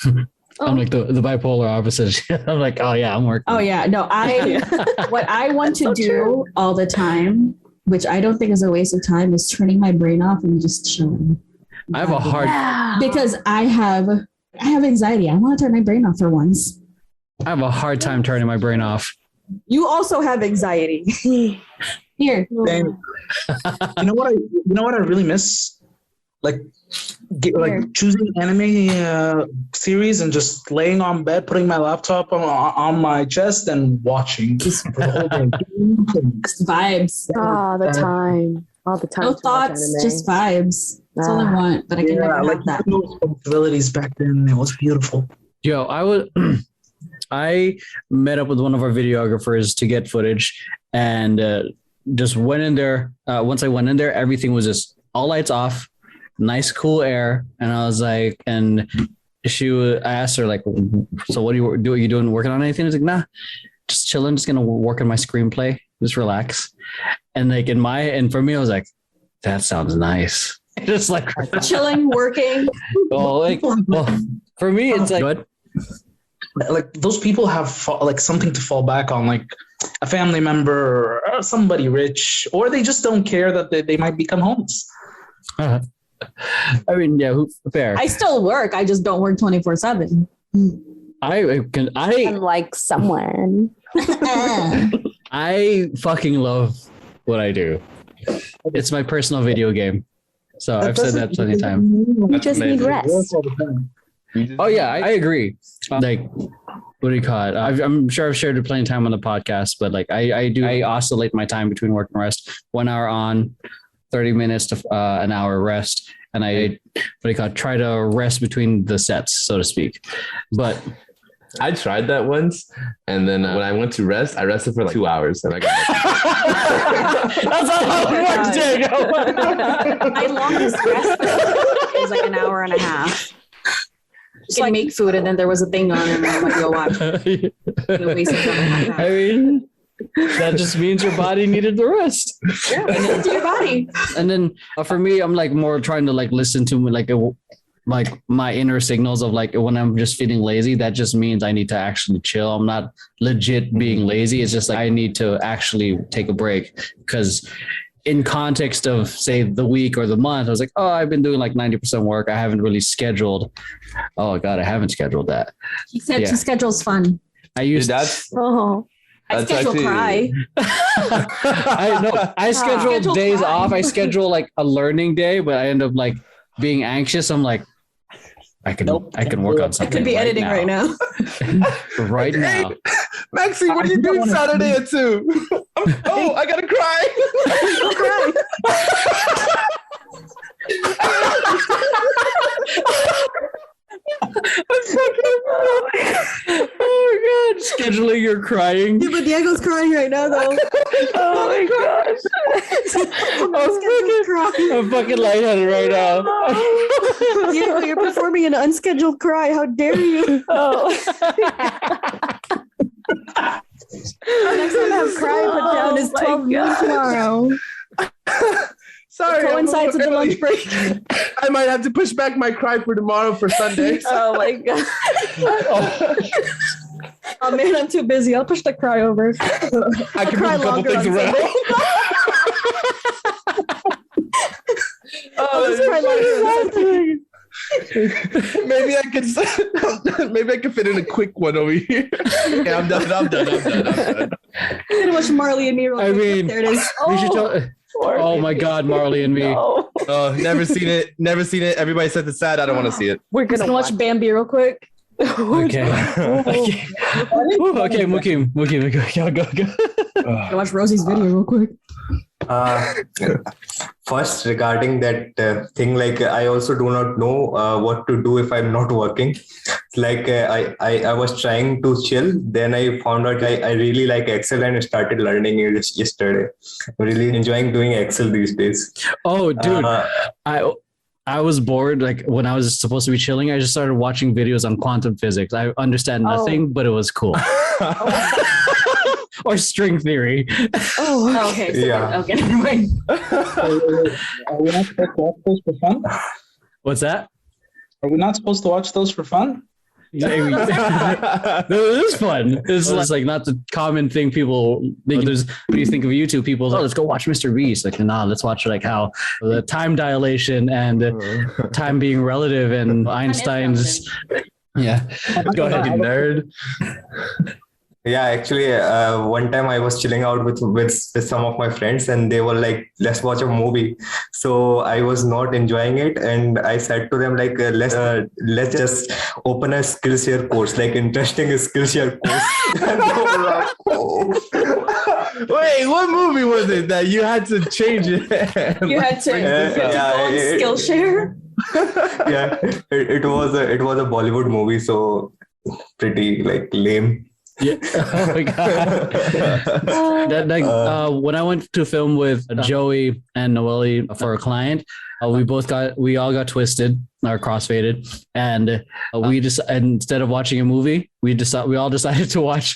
I'm like the bipolar opposite. I'm like, oh yeah, I'm working. Oh yeah, no, what I want to do all the time, which I don't think is a waste of time, is turning my brain off and just chilling. I have a hard because I have anxiety. I want to turn my brain off for once. I have a hard time turning my brain off. You also have anxiety. Here. Damn. You know what I really miss? Like choosing anime series and just laying on bed, putting my laptop on my chest and watching. Just vibes. All the time. All the time. No thoughts, just vibes. That's all I want, but I can never have that. No responsibilities back then. It was beautiful. Yo, I met up with one of our videographers to get footage and just went in there. Once I went in there, everything was just all lights off, nice cool air. And I was like, I asked her like, so what are you doing? Working on anything? I was like, nah, just chilling. Just going to work on my screenplay. Just relax. And like and for me, I was like, that sounds nice. Just like chilling, working. Well, for me, it's like, good. Like those people have like something to fall back on, like a family member or somebody rich, or they just don't care that they might become homeless. I mean, yeah, fair. I still work. I just don't work 24/7. Unlike someone. I fucking love what I do. It's my personal video game. So I've said that plenty of times. You just need rest. Oh yeah, I agree. Like, what do you call it? I'm sure I've shared it plenty of time on the podcast, but like I oscillate my time between work and rest. 1 hour on, 30 minutes to an hour rest, and I try to rest between the sets, so to speak. But I tried that once, and then when I went to rest, I rested for like 2 hours, and I got. That's not how it works, Diego. My longest rest was like an hour and a half. Just like make food, and then there was a thing on, and I went to go watch. I mean, that just means your body needed the rest. Yeah, it's your body. And then for me, I'm like more trying to like listen to like my inner signals of like when I'm just feeling lazy. That just means I need to actually chill. I'm not legit being lazy. It's just like I need to actually take a break, because in context of say the week or the month, I was like, oh, I've been doing like 90% work. I haven't really scheduled. Oh God, I haven't scheduled that. He said she schedules fun. I used I schedule cry. I schedule days off. I schedule like a learning day, but I end up like being anxious. I'm like, I can work on something. I could be editing right now. Right now. Hey, Maxine, what are you doing Saturday at 2? Oh, I gotta cry. Don't cry. Oh my God, scheduling your crying. Yeah, but Diego's crying right now, though. Oh my gosh. I'm fucking lightheaded right now. Diego, you're performing an unscheduled cry. How dare you? Oh. Next time I have cry put down is 12 noon tomorrow. Sorry, Coincides with the lunch break. I might have to push back my cry for tomorrow for Sunday. Oh my god. Oh man, I'm too busy. I'll push the cry over. I can cry move a couple longer things on around. I'll just cry longer. Maybe I could fit in a quick one over here. Yeah, I'm done. I'm done. I'm gonna watch Marley and Me. I mean, there it is. we should tell. Oh my God, Marley and Me. No. Oh, never seen it. Never seen it. Everybody said it's sad. I don't want to see it. We're Just gonna gonna watch Bambi real quick. Okay. Okay, Mukim, go. Go watch Rosie's video real quick. First, regarding that thing, like I also do not know what to do if I'm not working. Like I was trying to chill, then I found out I really like Excel and started learning it yesterday. I'm really enjoying doing Excel these days. Oh, dude, I was bored. Like when I was supposed to be chilling, I just started watching videos on quantum physics. I understand nothing, but it was cool. Or string theory. Oh, okay. So Yeah. Okay, never mind. Are we not supposed to watch those for fun? What's that? Are we not supposed to watch those for fun? It is fun. It's like not the common thing people think. There's when you think of YouTube, people, oh, let's go watch Mr. Beast. Like, nah, let's watch like how the time dilation and time being relative and Einstein's. Yeah, go ahead, you nerd. Yeah, actually, one time I was chilling out with some of my friends, and they were like, "Let's watch a movie." So I was not enjoying it, and I said to them like, "Let's just open a Skillshare course, like interesting Skillshare course." And they were like, "Oh." Wait, what movie was it that you had to change it? You had to go on Skillshare. Yeah, it was a Bollywood movie, so pretty like lame. Yeah. Oh my God. When I went to film with Joey and Noelle for a client, we all got twisted or crossfaded, and we just instead of watching a movie, we all decided to watch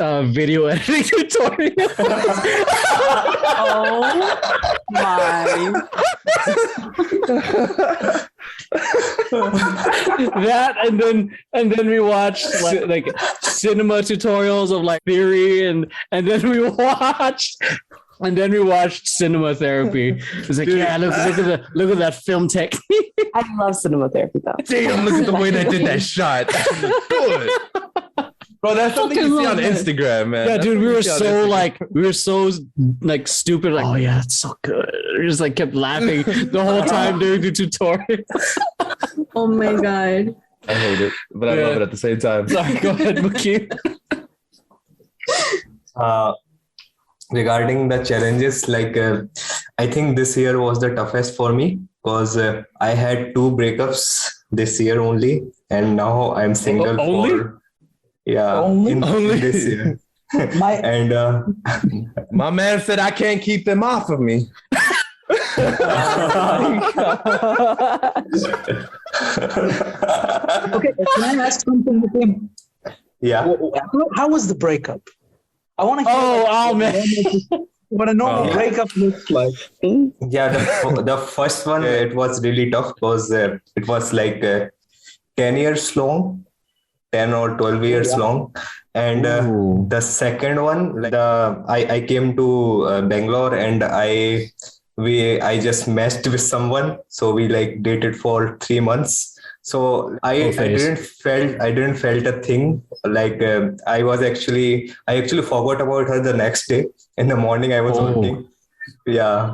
video editing tutorials. Oh my. That and then we watched like cinema tutorials of like theory and then we watched cinema therapy. It's like, yeah, look at that film technique. I love cinema therapy though. Damn, look at the way they did that shot. Good. Bro, that's something you see on Instagram, man. Yeah, That's dude, we were something so stupid. Like, oh yeah, it's so good. We just like kept laughing the whole time during the tutorial. Oh my God. I hate it, but I love it at the same time. Sorry, go ahead, Muki. Regarding the challenges, like I think this year was the toughest for me because I had 2 breakups this year only, and now I'm single for Only this year. And My man said I can't keep them off of me. Okay, can I ask something with him? yeah. How was the breakup? I want to hear man. what a normal breakup looks like. Yeah, the first one, it was really tough because it was like 10 years long, 10 or 12 years long. And the second one, like I came to Bangalore and I just meshed with someone. So we like dated for 3 months. So I didn't felt a thing. Like I actually forgot about her the next day. In the morning I was working. Yeah.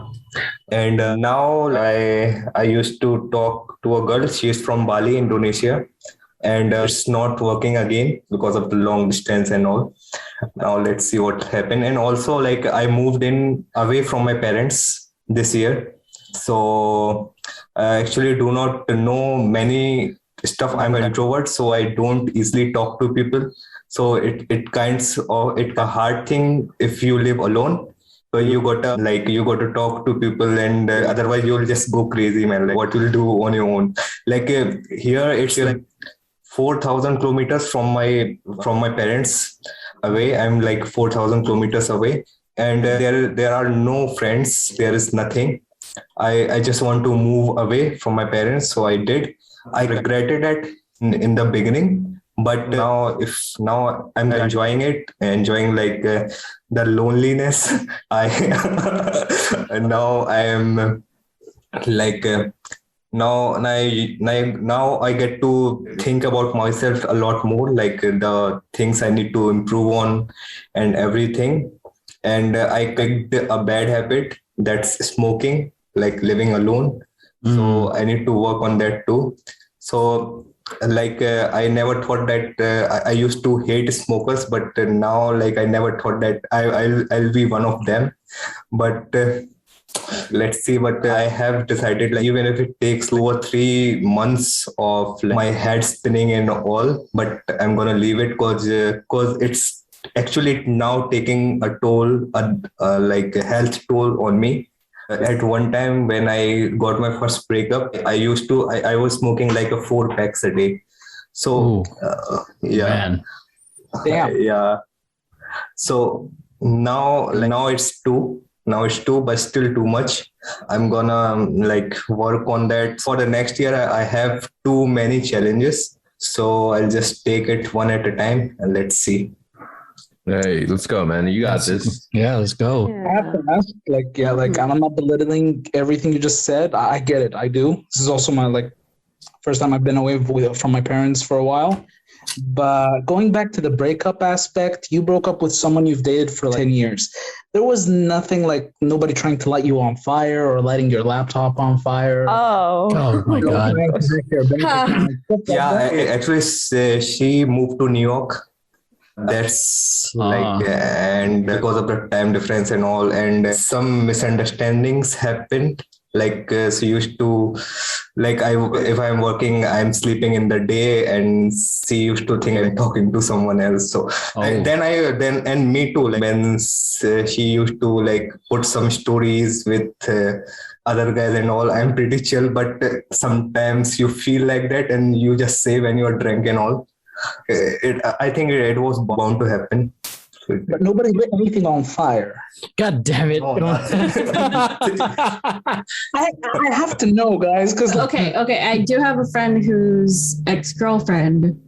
And now I used to talk to a girl. She's from Bali, Indonesia. And it's not working again because of the long distance and all. Now let's see what happened. And also like I moved in away from my parents this year. So I actually do not know many stuff. I'm an introvert, so I don't easily talk to people. So it's a hard thing if you live alone. So you gotta talk to people, and otherwise you'll just go crazy, man. Like what you'll do on your own. Like here, it's like 4,000 kilometers from my parents away. I'm like 4,000 kilometers away, and there are no friends. There is nothing. I just want to move away from my parents, so I did. I regretted it in the beginning, but now I'm enjoying it, enjoying like the loneliness. Now I am like now I get to think about myself a lot more, like the things I need to improve on and everything. And I picked a bad habit, that's smoking, like living alone. So I need to work on that too. So like I never thought that I used to hate smokers, but now like I never thought that I'll be one of them. But let's see. But I have decided, like, even if it takes 2 or 3 months of like, my head spinning and all, but I'm gonna leave it because it's actually now taking a toll, like a health toll on me. At one time when I got my first breakup, I was smoking like 4 packs a day. So yeah, Man. Damn. yeah. So now it's 2. Now it's 2, but still too much. I'm gonna like work on that. For the next year, I have too many challenges. So I'll just take it one at a time and let's see. Hey, let's go, man. You got this. Yeah, let's go. I have to ask, like, I'm not belittling everything you just said. I get it. I do. This is also my first time I've been away from my parents for a while. But going back to the breakup aspect, you broke up with someone you've dated for 10 years. There was nothing like nobody trying to light you on fire or lighting your laptop on fire. Oh my God. Yeah, actually, she moved to New York. That's and because of the time difference and all, and some misunderstandings happened. Like she used to, like if I'm working, I'm sleeping in the day, and she used to think I'm talking to someone else. So and me too. Like when she used to like put some stories with other guys and all, I'm pretty chill, but sometimes you feel like that, and you just say when you're drunk and all. I think it was bound to happen. But nobody lit anything on fire. God damn it. I have to know, guys, because Okay. I do have a friend whose ex-girlfriend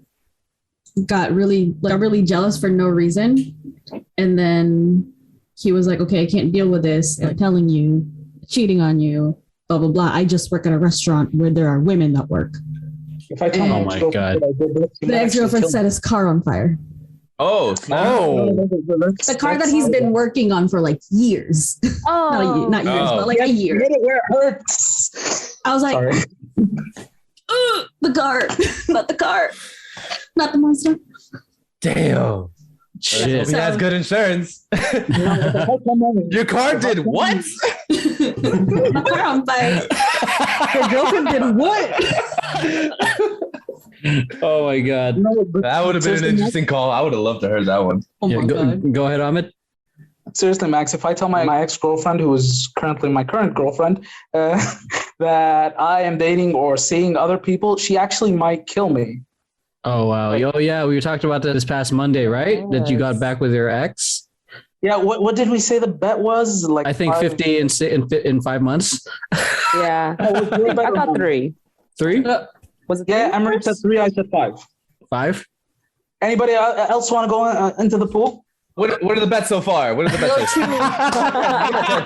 got really jealous for no reason. And then he was like, okay, I can't deal with this. I'm telling you, cheating on you, blah, blah, blah. I just work at a restaurant where there are women that work. if I tell Oh my God. The ex-girlfriend set his car on fire. Oh, The car that he's been working on for like years. Oh, not years, but like a year. Get it where it hurts. I was like, Sorry. the car, not the car, not the monster. damn. Shit. He has good insurance. Your car did what? My car on fire. your girlfriend did what? Oh my God. That would have been an interesting call. I would have loved to heard that one. Oh my God. Go ahead, Ahmed. Seriously, Max, if I tell my ex-girlfriend, who is currently my current girlfriend, that I am dating or seeing other people, she actually might kill me. Oh wow. Oh yeah, we talked about that this past Monday, right? That you got back with your ex. Yeah, what did we say the bet was? Like I think 50 in 5 months. Yeah, I got 3. 3? Was it? Yeah, Emeroy said 3, I said 5. 5? Anybody else want to go into the pool? What are the bets so far? What are the bets so far?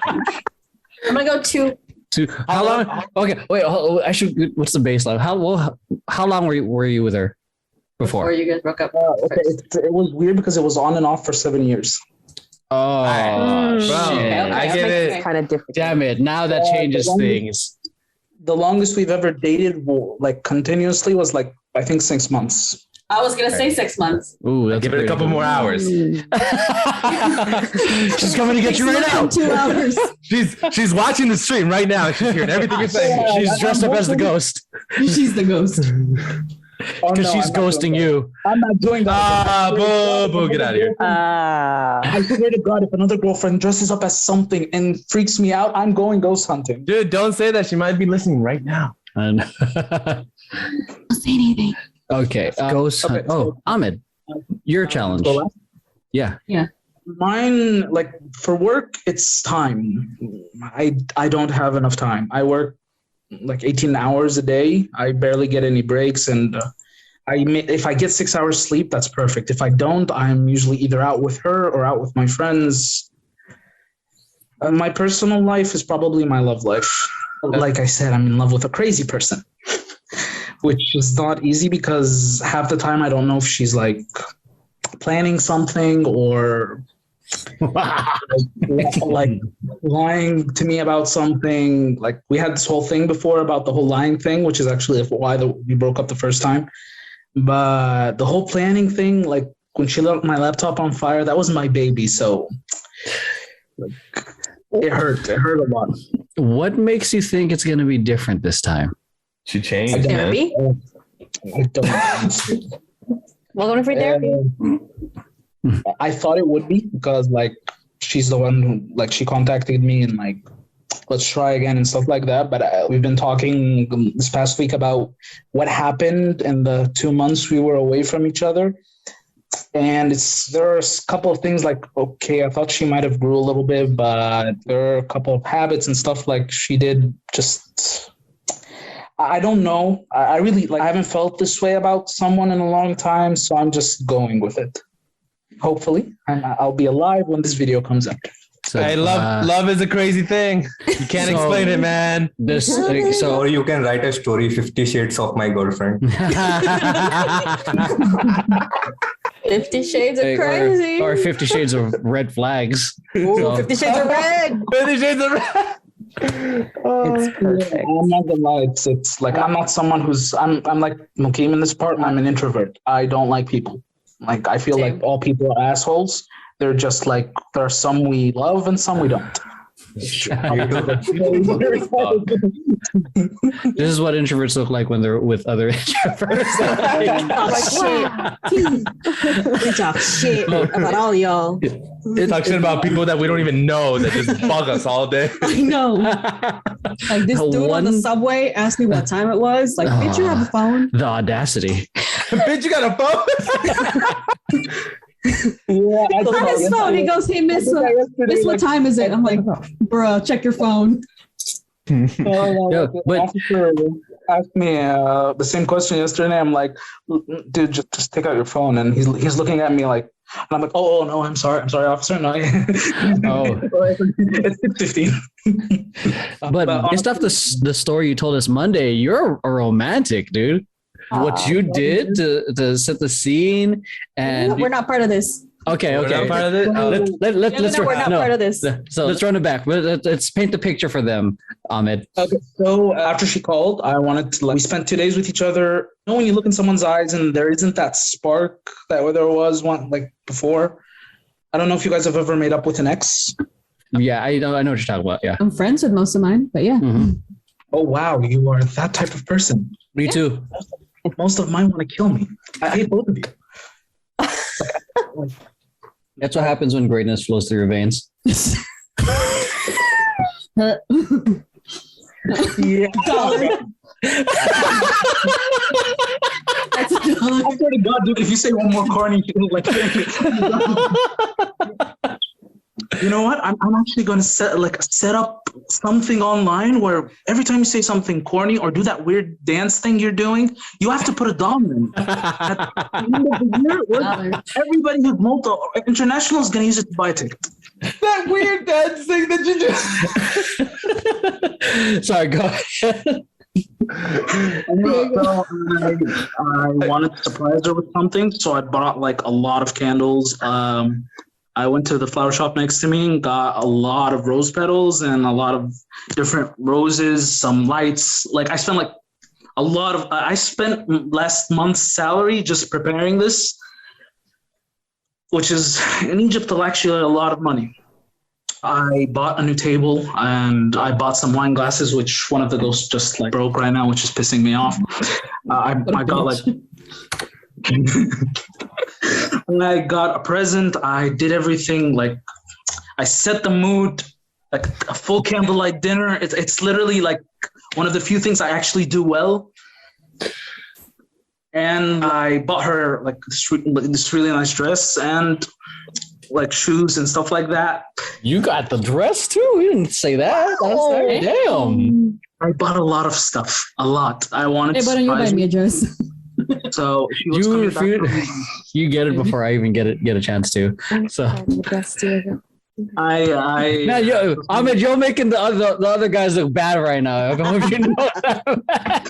I'm gonna go 2. 2. How long? Okay, wait. I should. What's the baseline? How long were you with her before? Before you guys broke up. Okay, it was weird because it was on and off for 7 years. Oh, Bro, shit. I get it. Kind of different. Damn it! Now that changes things. The longest we've ever dated, like continuously, was like I think 6 months. I was gonna say 6 months. Ooh, that's Give it a couple more hours. She's coming to get you right now. 2 hours. She's watching the stream right now. She's hearing everything you're saying. She's dressed up as the ghost. She's the ghost. Because she's ghosting you. I'm not doing that. Boo, get out of here. I swear to God, if another girlfriend dresses up as something and freaks me out, I'm going ghost hunting. Dude, don't say that. She might be listening right now. And Don't say anything. okay. Ghost hunt. Oh, Ahmed, your challenge. Go last. Yeah. Mine, like for work, it's time. I don't have enough time. I work like 18 hours a day. I barely get any breaks, and if I get 6 hours sleep, that's perfect. If I don't, I'm usually either out with her or out with my friends. My personal life is probably my love life. Like I said, I'm in love with a crazy person, which is not easy because half the time I don't know if she's like planning something or like lying to me about something. Like we had this whole thing before about the whole lying thing, which is actually why we broke up the first time. But the whole planning thing, like when she lit my laptop on fire, that was my baby. So like, it hurt a lot. What makes you think it's going to be different this time? She changed, man. Therapy. I don't know. Welcome to free therapy. I thought it would be because like she's the one who like she contacted me and like let's try again and stuff like that. But we've been talking this past week about what happened in the 2 months we were away from each other. And there are a couple of things like, okay, I thought she might have grew a little bit, but there are a couple of habits and stuff like she did just, I don't know. I really I haven't felt this way about someone in a long time. So I'm just going with it. Hopefully I'll be alive when this video comes out. So, Hey, love is a crazy thing. You can't explain it, man. Or you can write a story, 50 Shades of My Girlfriend. 50 Shades of Crazy. Or 50 Shades of Red Flags. Ooh, 50 Shades of Red. 50 Shades of Red. It's perfect. I'm not gonna lie. It's like I'm not someone I'm like Maxine in this part. I'm an introvert. I don't like people. Like I feel like all people are assholes. They're just like there are some we love and some we don't. This is what introverts look like when they're with other introverts. We talk shit about all y'all. Talk shit about people that we don't even know that just bug us all day. I know. Like this dude on the subway asked me what time it was. Like, bitch, you have a phone? The audacity. Bitch, you got a phone? Yeah, On his phone, he goes, "Hey, miss, what time is it?" I'm like, "Bruh, check your phone." Yeah, but officer asked me the same question yesterday. I'm like, dude, just take out your phone, and he's looking at me like, and I'm like, oh no, I'm sorry, officer, no. It's 6:15. but based off the story you told us Monday, you're a romantic, dude. What you did to set the scene, and We're not part of this. okay. We're not part of it? Let's we're not part of this. So let's run it back. Let's paint the picture for them, Ahmed. Okay, so after she called, I wanted to. We spent 2 days with each other. You know, when you look in someone's eyes and there isn't that spark that there was one like before. I don't know if you guys have ever made up with an ex. Yeah, I know what you're talking about. Yeah. I'm friends with most of mine, but yeah. Mhm. Oh wow, you are that type of person. Me too. Most of mine want to kill me. I hate both of you. That's what happens when greatness flows through your veins. Yeah. That's a dollar. I swear to God, dude, if you say one more corny thing, like, you know what? I'm actually going to set up something online where every time you say something corny or do that weird dance thing you're doing, you have to put a dollar in. At the end of the year, everybody who's international is going to use it to buy a ticket. That weird dance thing that you just. Sorry, go ahead. I wanted to surprise her with something, so I bought like a lot of candles. I went to the flower shop next to me and got a lot of rose petals and a lot of different roses, some lights. Like I spent I spent last month's salary just preparing this, which is in Egypt, actually a lot of money. I bought a new table and I bought some wine glasses, which one of the ghosts just like broke right now, which is pissing me off. I got like, I got a present. I did everything. Like I set the mood, like a full candlelight dinner. It's literally like one of the few things I actually do well. And I bought her like this really nice dress and like shoes and stuff like that. You got the dress too? You didn't say that. Damn. I bought a lot of stuff. A lot. I wanted to Hey, but you buy surprise me a me. dress. So she was coming back from- you get it before I even get a chance to. So I man, Ahmed, you're making the other guys look bad right now. I don't know if you know that.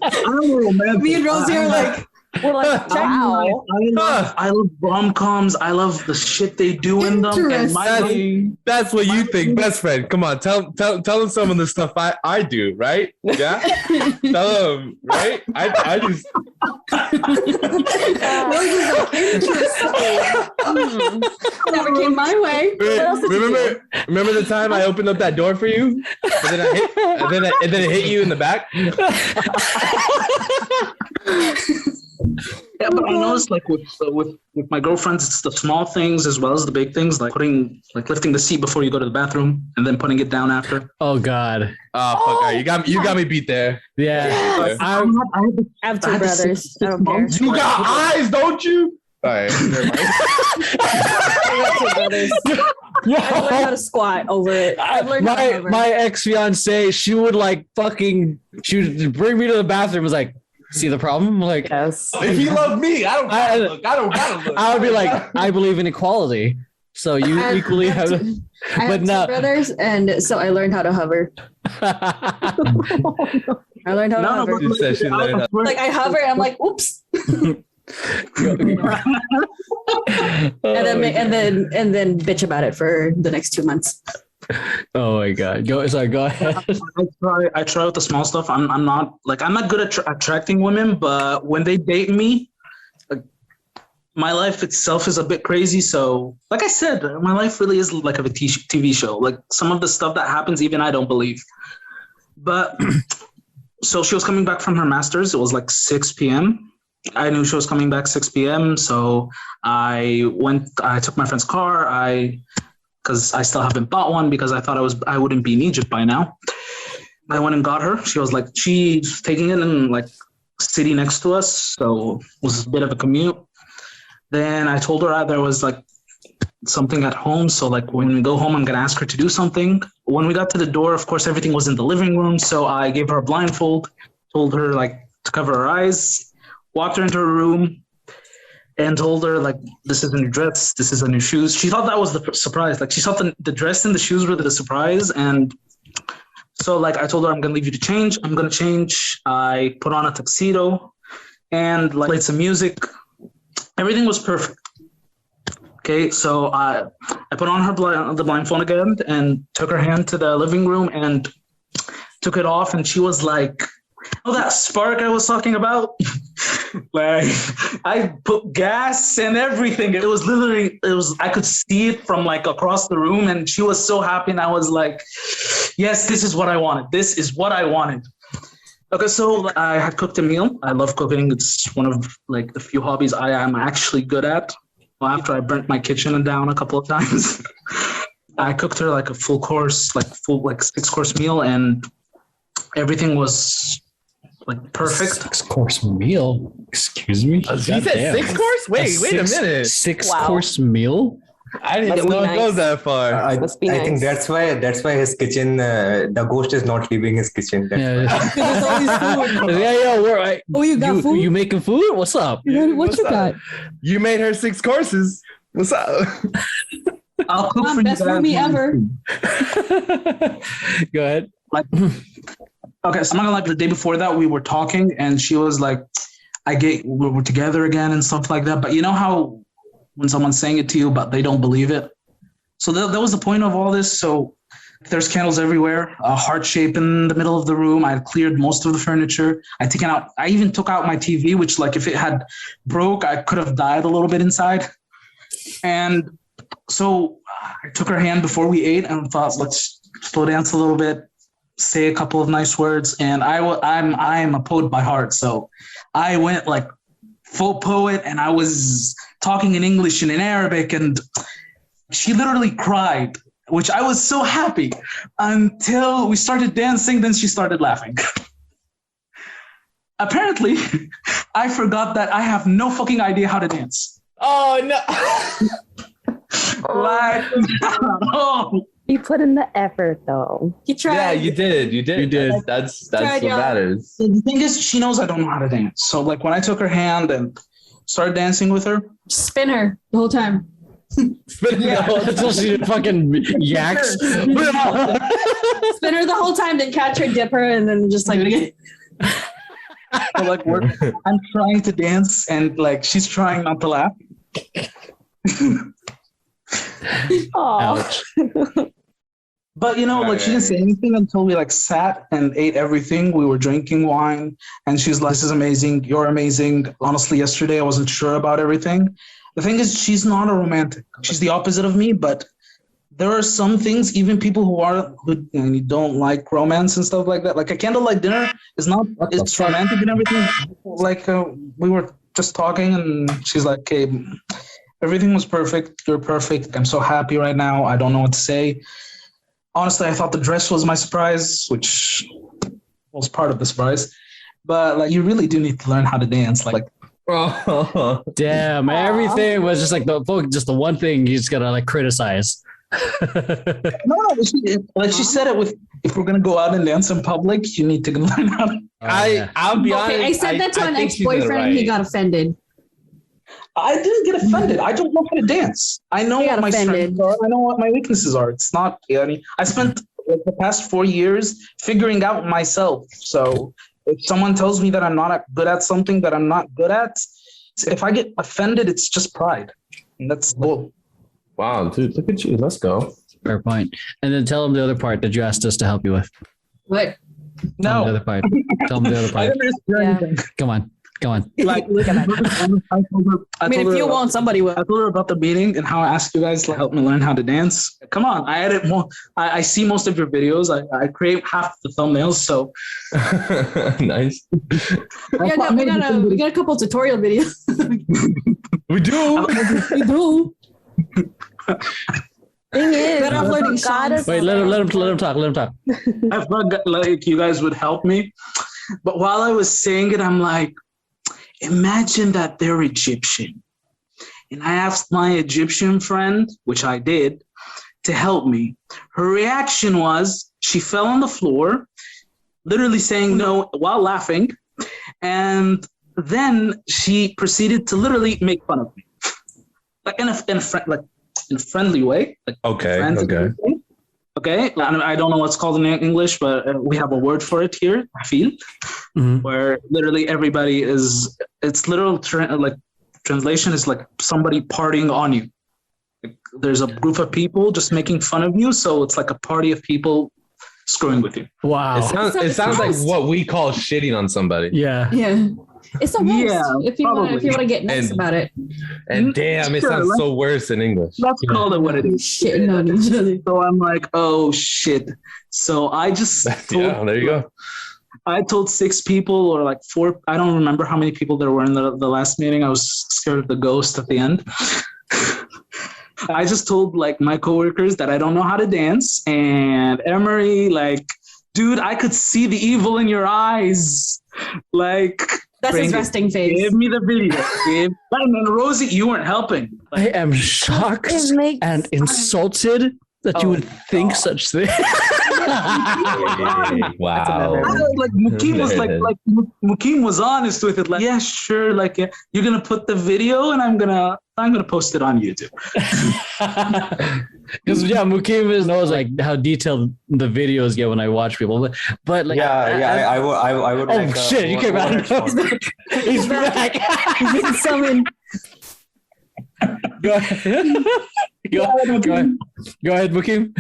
I don't know, man. Me and Rosie are like, We're like, wow. I love rom-coms. I love the shit they do in them. And That's what you think, best friend. Come on, tell them some of the stuff I do, right? Yeah, tell them, right? I just. never came my way. Remember the time I opened up that door for you, and then it hit you in the back. Yeah, but I noticed like with my girlfriends, it's the small things as well as the big things, like lifting the seat before you go to the bathroom and then putting it down after. Oh God. Oh fuck! Right. You got me beat there. Yeah. I have two brothers. I don't care. You got eyes, don't you? All right. Never mind. I got two brothers. I learned how to squat over it. My ex-fiance, she would bring me to the bathroom. Was like, see the problem? I'm like, Yes. If you love me, I don't gotta look. I would be like, I believe in equality. So you equally have. I have two brothers, and so I learned how to hover. I learned how to hover. She said she learned how. Like I hover, and I'm like, oops. and then bitch about it for the next 2 months. Oh my God! Go ahead. I try with the small stuff. I'm not good at attracting women, but when they date me, my life itself is a bit crazy. So, like I said, my life really is like a TV show. Like some of the stuff that happens, even I don't believe. But so she was coming back from her master's. It was like 6 p.m. I knew she was coming back 6 p.m. So I took my friend's car. Because I still haven't bought one because I thought I wouldn't be in Egypt by now. I went and got her. She was like, she's taking it in like city next to us. So it was a bit of a commute. Then I told her there was like something at home. So like when we go home, I'm going to ask her to do something. When we got to the door, of course, everything was in the living room. So I gave her a blindfold, told her like to cover her eyes, walked her into her room, and told her like, this is a new dress, this is a new shoes. She thought that was the surprise. Like she thought the dress and the shoes were the surprise. And so like I told her I'm gonna leave you to change. I'm gonna change. I put on a tuxedo and like played some music. Everything was perfect. Okay, so I put on the blindfold again and took her hand to the living room and took it off, and she was like, oh, that spark I was talking about? Like I put gas and everything. It was I could see it from like across the room, and she was so happy, and I was like, yes, this is what I wanted. This is what I wanted. Okay, so I had cooked a meal. I love cooking. It's one of like the few hobbies I am actually good at. Well, after I burnt my kitchen down a couple of times, I cooked her like a full 6-course meal, and everything was like perfect. 6-course meal? Excuse me? You said 6 course? Wait a minute. 6-course meal? I didn't know it goes that far. I think that's why his kitchen, the ghost is not leaving his kitchen. That's why. Oh, you got food? You making food? What's up? What you got? You made her 6 courses. What's up? I'll cook for you. Best roomie ever. Go ahead. Like, okay, so I'm not gonna lie. The day before that, we were talking, and she was like, we're together again and stuff like that. But you know how when someone's saying it to you, but they don't believe it. So that was the point of all this. So there's candles everywhere, a heart shape in the middle of the room. I had cleared most of the furniture. I even took out my TV, which like if it had broke, I could have died a little bit inside. And So I took her hand before we ate and thought, let's slow dance a little bit, say a couple of nice words. And I'm a poet by heart, so I went like full poet, and I was talking in English and in Arabic, and she literally cried, which I was so happy until we started dancing. Then she started laughing. Apparently, I forgot that I have no fucking idea how to dance. Oh no! Like, oh. You put in the effort though. He tried. Yeah, you did. That's Tried, what y'all. matters. The thing is, she knows I don't know how to dance. So like when I took her hand and started dancing with her, Spin her the whole time. Until she fucking yaks. Spin her the whole time, then catch her, dip her, and then just like. so, like I'm trying to dance and like she's trying not to laugh. Ouch. But you know, like she didn't say anything until we like sat and ate everything. We were drinking wine, and she's like, "This is amazing. You're amazing." Honestly, yesterday I wasn't sure about everything. The thing is, she's not a romantic. She's the opposite of me. But there are some things, even people who don't like romance and stuff like that. Like a candlelight dinner is not. It's romantic and everything. Like we were just talking, and she's like, "Okay, everything was perfect. You're perfect. I'm so happy right now. I don't know what to say." Honestly, I thought the dress was my surprise, which was part of the surprise. But like, you really do need to learn how to dance. Like, Damn, everything was just like just the one thing you just gotta like criticize. no, she said it with. If we're gonna go out and dance in public, you need to learn how to. I'll be honest. Okay, I said that to an think she's in the ex-boyfriend and he right. got offended. I didn't get offended. I don't know how to dance. I know You what got my offended. strengths are. I know what my weaknesses are. It's not. I spent like, the past 4 years figuring out myself. So if someone tells me that I'm not good at something that I'm not good at, if I get offended, it's just pride, and that's bull. Wow, dude, look at you. Let's go. Fair point. And then tell them the other part that you asked us to help you with. What? Tell them the No, other part. Tell them the other I part. didn't hear Yeah. anything. Come on. Like, I I mean, if you won't, somebody will. I told her about the meeting and how I asked you guys to help me learn how to dance. Come on, I edit more. I see most of your videos. I create half the thumbnails. So Nice. We got a couple tutorial videos. We do. We do. Thing is, Better off learning gotta songs. Wait, let him talk. I thought like you guys would help me, but while I was saying it, I'm like, imagine that they're Egyptian, and I asked my Egyptian friend, which I did, to help me. Her reaction was she fell on the floor, literally saying no while laughing, and then she proceeded to literally make fun of me, like in a friendly way. Like Okay. friends and Okay. everything. Okay. I don't know what's called in English, but we have a word for it here, feel, where literally everybody is, it's literal translation is like somebody partying on you. Like, there's a group of people just making fun of you. So it's like a party of people screwing with you. Wow. It sounds like what we call shitting on somebody. Yeah. Yeah. It's a roast. Yeah, if you want to get nice And- about it. And damn, it Sure, sounds let's- so worse in English. Let's call it what it is. Shitting on each other. So I'm like, oh shit. So I just told, Yeah, there you go. I told 6 people or like 4. I don't remember how many people there were in the last meeting. I was scared of the ghost at the end. I just told like my coworkers that I don't know how to dance, and Emery, like, dude, I could see the evil in your eyes. Like, That's bring his it. resting face. Give me the video. And then Rosie, you weren't helping. I am shocked It makes and insulted that you Oh, would think such things. Wow. Like Mukim was There it is. like Mukim was honest with it. Like, yeah, sure. Like, yeah, you're gonna put the video, and I'm gonna post it on YouTube. Because Mukim knows like how detailed the videos get when I watch people, but like I would. Oh like, shit! You came out. He's back. He's been summoned. Go ahead. Go ahead, Mukim.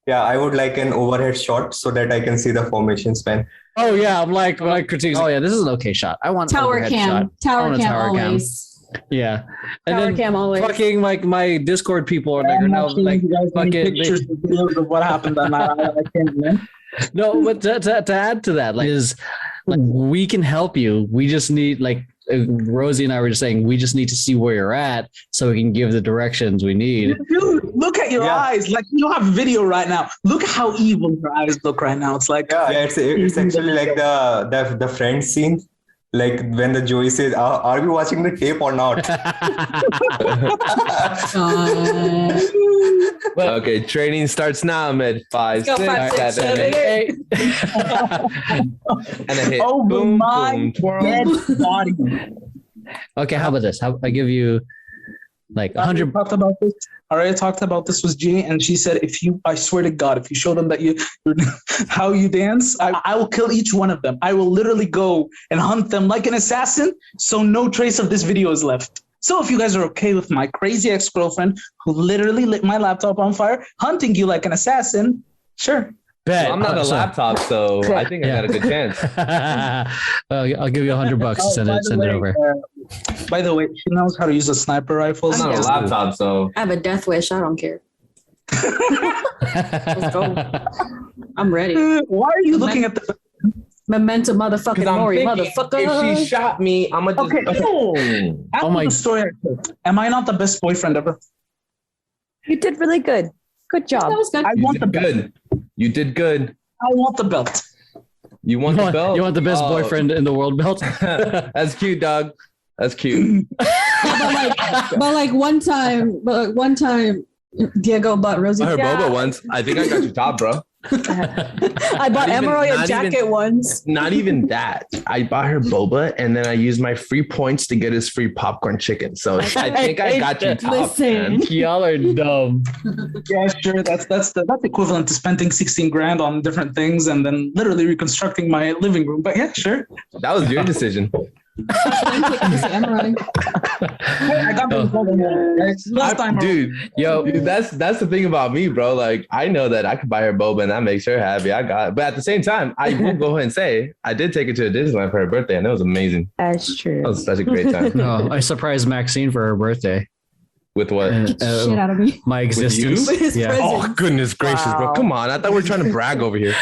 Yeah, I would like an overhead shot so that I can see the formation span. Oh yeah, I'm like critiquing. Oh yeah, this is an okay shot. I want Tower overhead cam. shot. I Tower want a cam tower cam. always. Yeah, and Power then cam always. fucking like my Discord people are like, are now like fucking pictures and videos of what happened that night. I can't, man. no, but to add to that, like, is like we can help you. We just need like Rosie and I were just saying, we just need to see where you're at so we can give the directions we need. Dude, look at your eyes. Like, you have video right now. Look how evil your eyes look right now. It's like, it's actually like the Friends scene. Like when the Joey says, "Are we watching the tape or not?" Okay, training starts now. I'm at 5, 6, 7, 8. And I hit boom, boom, twirl. dead body. Okay, how about this? I give you like 100. I already talked about this with G, and she said, I swear to God, if you show them that how you dance, I will kill each one of them. I will literally go and hunt them like an assassin, so no trace of this video is left. So if you guys are okay with my crazy ex-girlfriend who literally lit my laptop on fire, hunting you like an assassin, sure. Bet. Well, I'm not a laptop, so I think I got a good chance. I'll give you $100 to send it over. By the way, she knows how to use a sniper rifle. I'm not a laptop, so I have a death wish. I don't care. Let's go. I'm ready. Why are you looking at the Memento motherfucking Mori, motherfucker. If she shot me, I'm gonna just After the story, am I not the best boyfriend ever? You did really good. Good job. That was good. I want the belt. good. You did good. I want the belt. You want the belt? You want the best boyfriend in the world belt? That's cute, dog. That's cute. but like one time, Diego bought Rosie. I heard Boba once. I think I got you top, bro. I bought Emeroy a jacket once. Not even that. I bought her boba, and then I used my free points to get his free popcorn chicken. So I think I got you top. Listen. Y'all are dumb. Yeah, sure. That's equivalent to spending 16 grand on different things and then literally reconstructing my living room. But yeah, sure. That was your decision. Emeroy. I got last time. Dude, that's the thing about me, bro. Like, I know that I could buy her boba and that makes her happy. But at the same time, I will go ahead and say I did take her to a Disneyland for her birthday, and it was amazing. That's true. That was such a great time. No, I surprised Maxine for her birthday. With what? Shit out of me. My existence. With Yeah. Oh, goodness gracious, bro. Come on. I thought we were trying to brag over here.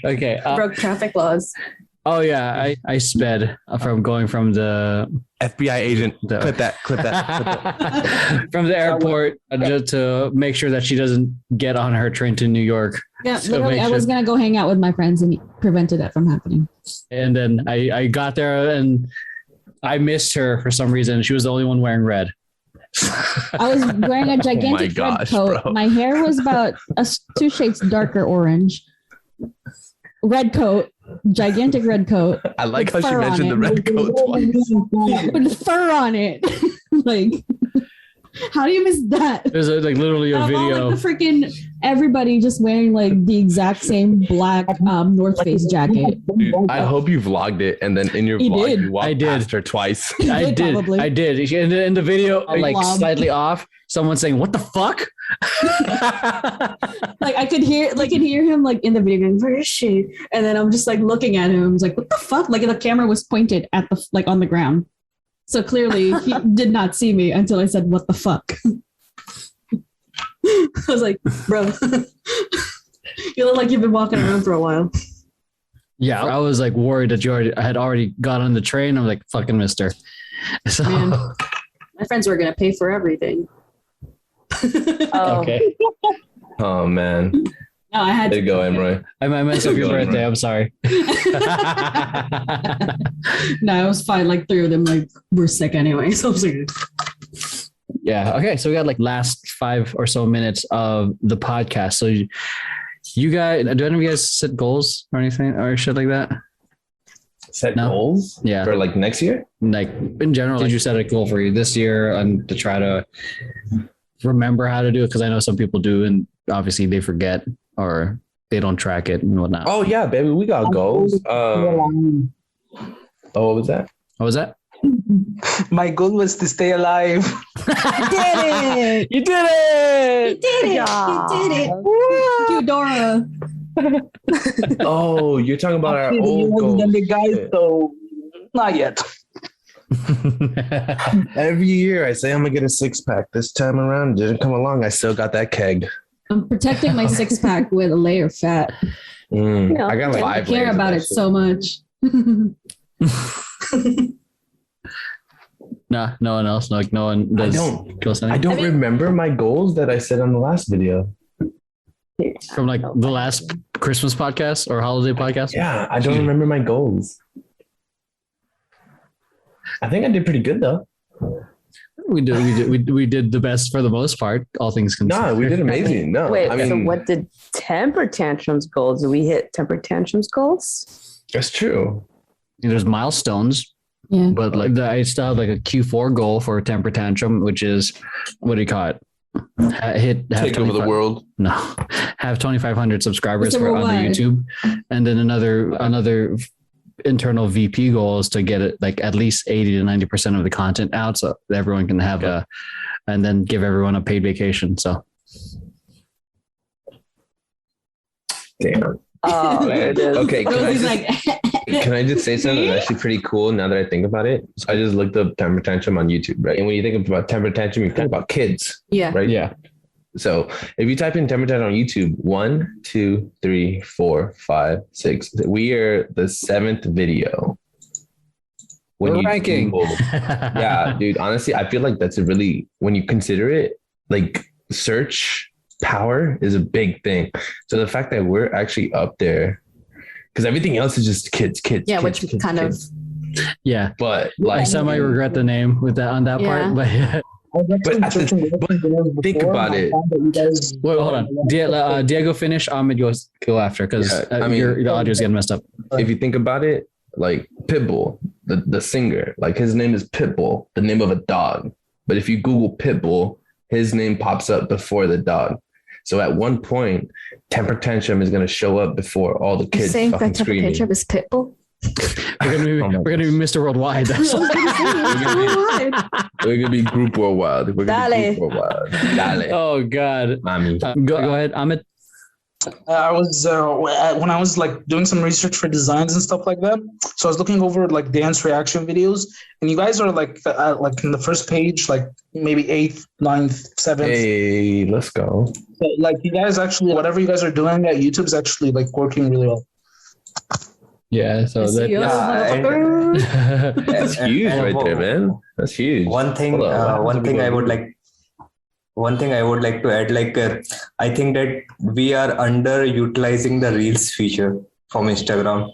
Okay. Broke traffic laws. Oh yeah, I sped from going from the FBI agent. Clip that. from the airport to make sure that she doesn't get on her train to New York. Yeah, So literally, make I sure- was gonna go hang out with my friends and prevented that from happening. And then I got there and I missed her for some reason. She was the only one wearing red. I was wearing a gigantic red coat. bro. My hair was about 2 shades darker orange. Red coat, gigantic red coat. I like how With she fur on mentioned it. the red coat twice. With fur on it. Like, how do you miss that? There's literally a Out of all, video. like, the freaking everybody just wearing like the exact same black North Face jacket. Dude, I hope you vlogged it, and then in your He vlog, did. you walked I did. past her twice. I did. Probably. I did. In the video, like Vlog. slightly off, someone saying, "What the fuck?" Like I could hear him like in the video going, "Where is she?" And then I'm just like looking at him. I was like, "What the fuck?" Like the camera was pointed at the like on the ground, so clearly he did not see me until I said, "What the fuck." I was like, "Bro, you look like you've been walking around for a while." Yeah, I was like worried that I had already got on the train. I'm like, "Fucking mister." So Man. My friends were gonna pay for everything. Oh, okay, Oh man, No, I had there you go, Emeroy. I messed up your birthday. I'm sorry. No, it was fine. Like 3 of them like were sick anyway, so I was like, Yeah. Okay. So we got like last 5 or so minutes of the podcast. So you guys, do any of you guys set goals or anything or shit like that? Set No. goals? Yeah. For like next year? Like in general, did you set a goal for you this year and to try to remember how to do it? Because I know some people do, and obviously they forget or they don't track it and whatnot. Oh yeah, baby, we got goals. Oh, what was that? What was that? My goal was to stay alive. "You did it! You did it! You did it! Eudora." Oh, you're talking about our old goals. The guys, Shit. so Not yet. Every year I say I'm gonna get a 6-pack. This time around, it didn't come along. I still got that keg. I'm protecting my 6-pack with a layer of fat. I got I 5 care layers about of it that so much. Nah, no one else. Like no one does. I don't remember my goals that I said on the last video. From like the last Christmas podcast or holiday podcast. Yeah, I don't remember my goals. I think I did pretty good though. We did the best for the most part, all things considered. No, we did amazing. No, Wait, I mean, so what did Temper Tantrum's goals? Did we hit Temper Tantrum's goals? that's true. There's milestones, Yeah. but like I still have like a Q4 goal for Temper Tantrum, which is what do you call it? Have Take over the world. No, have 2,500 subscribers What's the on the reward? YouTube, and then another internal VP goal is to get it like at least 80 to 90% of the content out, so everyone can have and then give everyone a paid vacation. So Damn. Oh, there it is. Okay, Rosie's like, can I just say something that's actually pretty cool now that I think about it? So I just looked up Temper Tantrum on YouTube, right? And when you think about Temper Tantrum, you think about kids, yeah. right? yeah, So if you type in Temper Tantrum on YouTube, 1, 2, 3, 4, 5, 6, we are the 7th video. we're you ranking. Google- yeah, dude, honestly, I feel like that's a really, when you consider it, like search power is a big thing. So the fact that we're actually up there, because everything else is just kids. Yeah, kids, which kids, kind of kids. Yeah, But I like, semi regret the name with that on that Yeah. part, but yeah. but think about it. Wait, hold on. Diego finish. Ahmed go after because Yeah, I mean- the audio's getting messed up. If you think about it, like Pitbull, the singer, like his name is Pitbull, the name of a dog. But if you Google Pitbull, his name pops up before the dog. So at one point, Temper Tantrum is going to show up before all the kids saying fucking that Temper screaming. Tantrum is Pitbull. We're gonna be Mr. Worldwide. That's all. We're going to be Group Worldwide. We're going to be Dale. Group Worldwide. Dale. Oh God. Mami. Go ahead, Ahmed. I was when I was like doing some research for designs and stuff like that. So I was looking over like dance reaction videos, and you guys are like in the first page, like maybe 8th, 9th, 7th. Hey, let's go. So, like you guys actually, whatever you guys are doing at YouTube is actually like working really well. Yeah. So that. That's huge right there, man. That's huge. One thing Hold on. one thing I would like to add, I think that we are underutilizing the Reels feature from Instagram,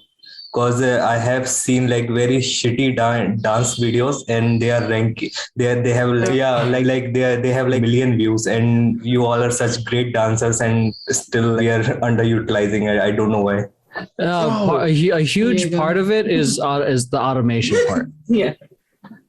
because I have seen like very shitty dance videos, and they are ranking. They have they have like million views, and you all are such great dancers, and still we are underutilizing it. I don't know why. A huge part of it is the automation part. Yeah.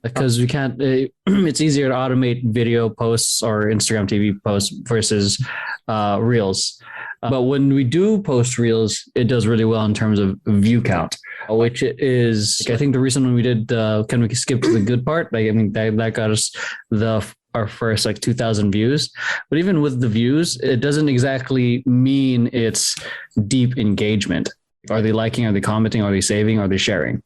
Because we can't. It's easier to automate video posts or Instagram TV posts versus Reels. But when we do post Reels, it does really well in terms of view count, which is, I think the reason when we did, can we skip to the good part? Like, I mean, that got us our first like 2,000 views. But even with the views, it doesn't exactly mean it's deep engagement. Are they liking? Are they commenting? Are they saving? Are they sharing?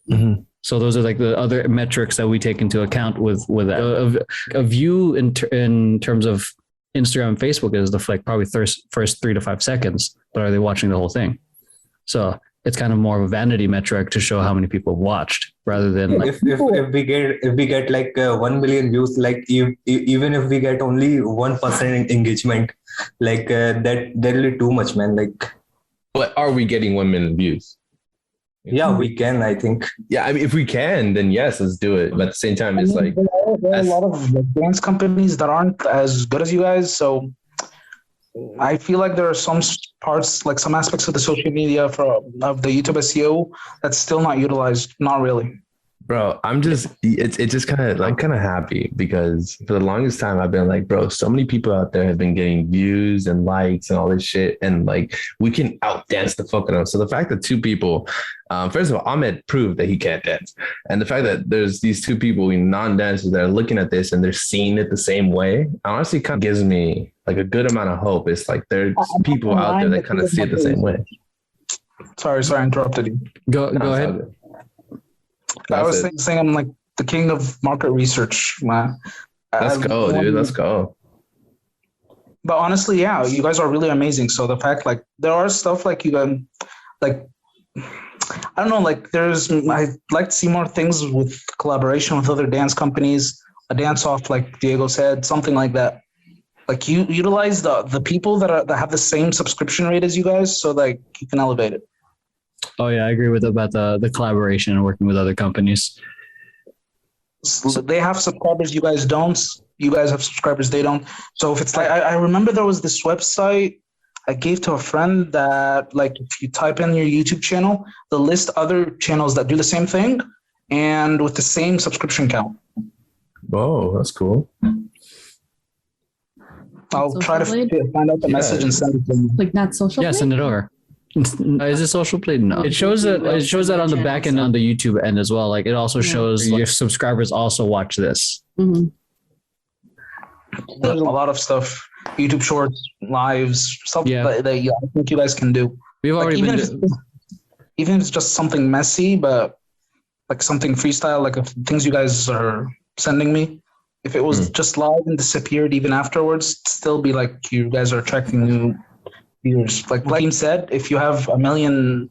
Mm-hmm. So those are like the other metrics that we take into account with that. A view in terms of Instagram and Facebook is the like probably first 3 to 5 seconds, but are they watching the whole thing? So it's kind of more of a vanity metric to show how many people have watched rather than like, if we get like 1 million views, like even if we get only 1% engagement, like that will be too much, man. Like, But are we getting 1 million views? yeah, we can, I think. Yeah, I mean, if we can, then yes, let's do it. But at the same time, it's like, there are a lot of like, dance companies that aren't as good as you guys. So I feel like there are some parts, like some aspects of the social media of the YouTube SEO that's still not utilized. Not really. bro, it's just kind of, I'm kind of happy because for the longest time I've been like, bro, so many people out there have been getting views and likes and all this shit. And like, we can outdance the fuck out of them. So the fact that 2 people, first of all, Ahmed proved that he can't dance. And the fact that there's these 2 people, non-dancers that are looking at this and they're seeing it the same way, honestly kind of gives me like a good amount of hope. It's like there's people out there that kind of see it the same way. Sorry, I interrupted you. Go ahead. I was it. saying I'm like the king of market research, man. Let's go, dude. Let's go. But honestly, yeah, you guys are really amazing. So the fact, like, there are stuff like you guys, like, I don't know, like, I'd like to see more things with collaboration with other dance companies, a dance off, like Diego said, something like that. Like, you utilize the people that have the same subscription rate as you guys, so like you can elevate it. Oh yeah, I agree with about the collaboration and working with other companies. So they have subscribers, you guys don't. You guys have subscribers, they don't. So if it's like, I remember there was this website I gave to a friend that, like, if you type in your YouTube channel, they'll list other channels that do the same thing and with the same subscription count. Oh, that's cool. I'll Social try to Blade? find out the message and send it to you. Like not social. Yeah, Blade? send it over. Is it social play? No. It shows that on the back end on the YouTube end as well. Like it also shows your subscribers also watch this. Mm-hmm. There's a lot of stuff, YouTube Shorts, lives, stuff that I think you guys can do. We've Like, already even been. if it's just something messy, but like something freestyle, like things you guys are sending me. If it was just live and disappeared even afterwards, it'd still be like you guys are attracting new viewers. Like Blaine said, if you have 1 million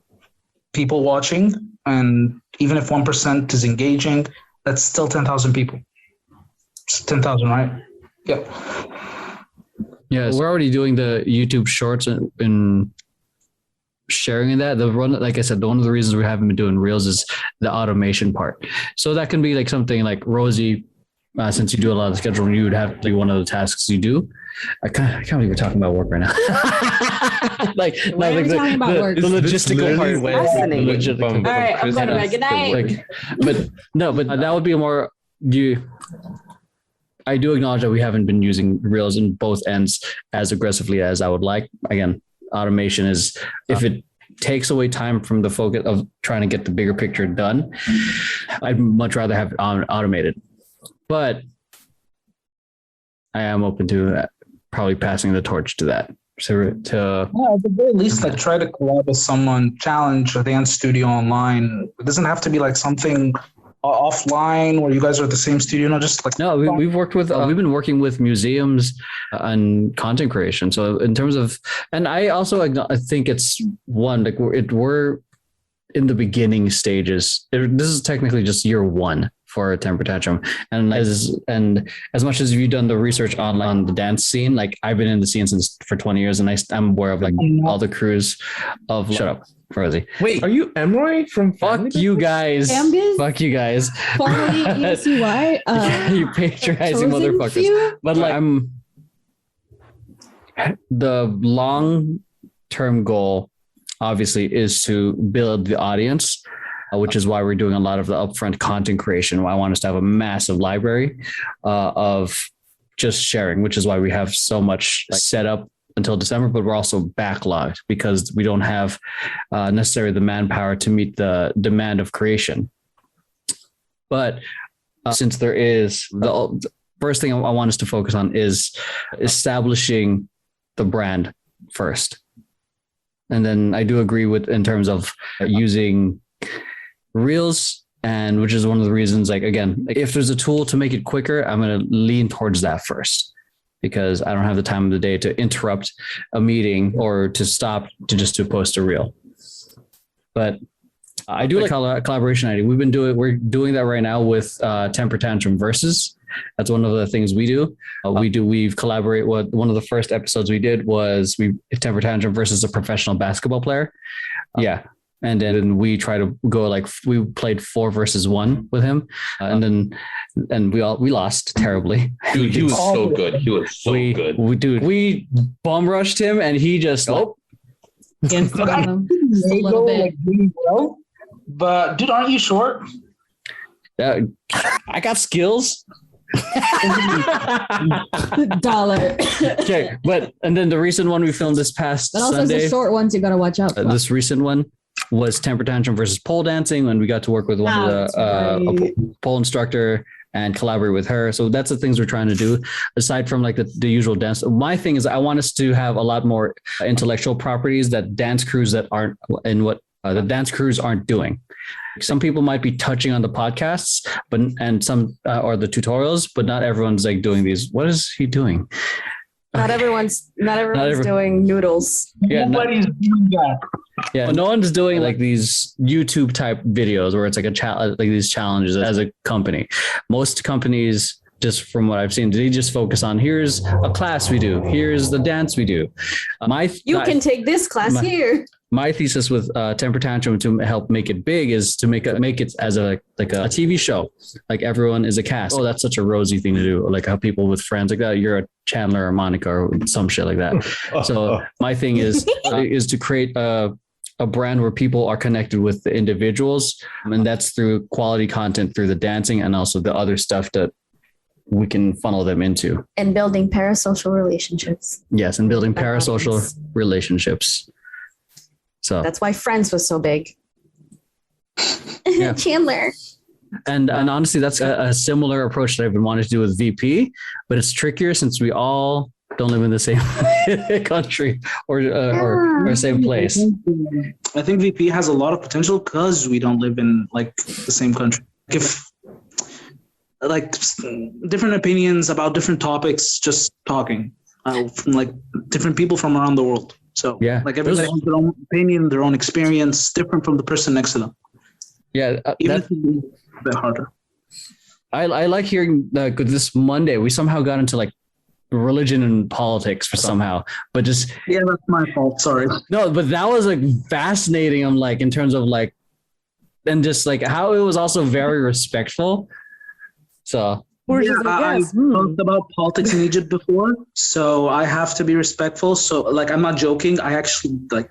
people watching, and even if 1% is engaging, that's still 10,000 people. It's 10,000, right? Yeah. Yeah, we're already doing the YouTube Shorts and sharing in that. The one, like I said, one of the reasons we haven't been doing Reels is the automation part. So that can be like something like Rosie. Since you do a lot of scheduling, you would have to be one of the tasks you do. I can't believe we're talking about work right now. like, Why are we talking about work? The logistical part. All right, I'm going to bed. Good night. But that would be a more I do acknowledge that we haven't been using Reels in both ends as aggressively as I would like. Again, automation is if it takes away time from the focus of trying to get the bigger picture done, I'd much rather have it automated. But I am open to probably passing the torch to that. So at the very least, like try to collab with someone, challenge a dance studio online. It doesn't have to be like something offline where you guys are at the same studio. No, just like we've worked with we've been working with museums and content creation. So in terms of, and I think it's one like we're in the beginning stages. This is technically just year one for Temper Tantrum. And as much as you've done the research on the dance scene, like I've been in the scene for 20 years and I'm aware of like all the crews of shut up, Rosie. Wait, are you Emeroy from Fuck you guys. Fuck you guys. Formerly ECY. You patronizing motherfuckers. Few? But like the long-term goal obviously is to build the audience, which is why we're doing a lot of the upfront content creation. I want us to have a massive library of just sharing, which is why we have so much set up until December, but we're also backlogged because we don't have necessarily the manpower to meet the demand of creation. But since there is, the first thing I want us to focus on is establishing the brand first. And then I do agree with in terms of using Reels, and which is one of the reasons, like, again, like if there's a tool to make it quicker, I'm going to lean towards that first because I don't have the time of the day to interrupt a meeting or to stop to post a reel. But I do like collaboration idea. We're doing that right now with Temper Tantrum Versus. That's one of the things we do. We've collaborated. One of the first episodes we did was Temper Tantrum versus a professional basketball player. Yeah. And then we try to go we played 4 versus 1 with him. And we lost terribly. Dude, he was so good. He was so good. We bum rushed him and he just, Against a little bit. But dude, aren't you short? I got skills. $1. Okay, and then the recent one we filmed this past But also Sunday. the short ones you gotta watch out for. This recent one was Temper Tantrum versus pole dancing, when we got to work with one of the pole instructor and collaborate with her. So that's the things we're trying to do. Aside from like the usual dance, my thing is I want us to have a lot more intellectual properties that dance crews that aren't in what the dance crews aren't doing. Some people might be touching on the podcasts, and some or the tutorials, but not everyone's like doing these. What is he doing? Not everyone's doing noodles. Yeah, Nobody's doing that. Yeah, no one's doing like these YouTube type videos where it's like like these challenges as a company. Most companies, just from what I've seen, they just focus on here's a class we do, here's the dance we do. You can take this class here. My thesis with Temper Tantrum to help make it big is to make it as a TV show. Like everyone is a cast. Oh, that's such a rosy thing to do. Like how people with friends like that, you're a Chandler or Monica or some shit like that. So my thing is to create a brand where people are connected with the individuals. And that's through quality content, through the dancing and also the other stuff that we can funnel them into. And building parasocial relationships. Yes. And building parasocial relationships. So that's why Friends was so big. Yeah. Chandler. And honestly, that's a similar approach that I've been wanting to do with VP, but it's trickier since we all don't live in the same country or same place. I think VP has a lot of potential because we don't live in like the same country. If like different opinions about different topics, just talking from like different people from around the world. So yeah, like everybody has their own opinion, their own experience, different from the person next to them. Yeah, even if it's a bit harder. I like hearing this Monday we somehow got into like religion and politics for somehow, but just yeah, that's my fault. Sorry. No, but that was like fascinating. I'm like in terms of like, and just like how it was also very respectful. So. I've talked about politics in Egypt before, so I have to be respectful. So, like, I'm not joking. I actually, like,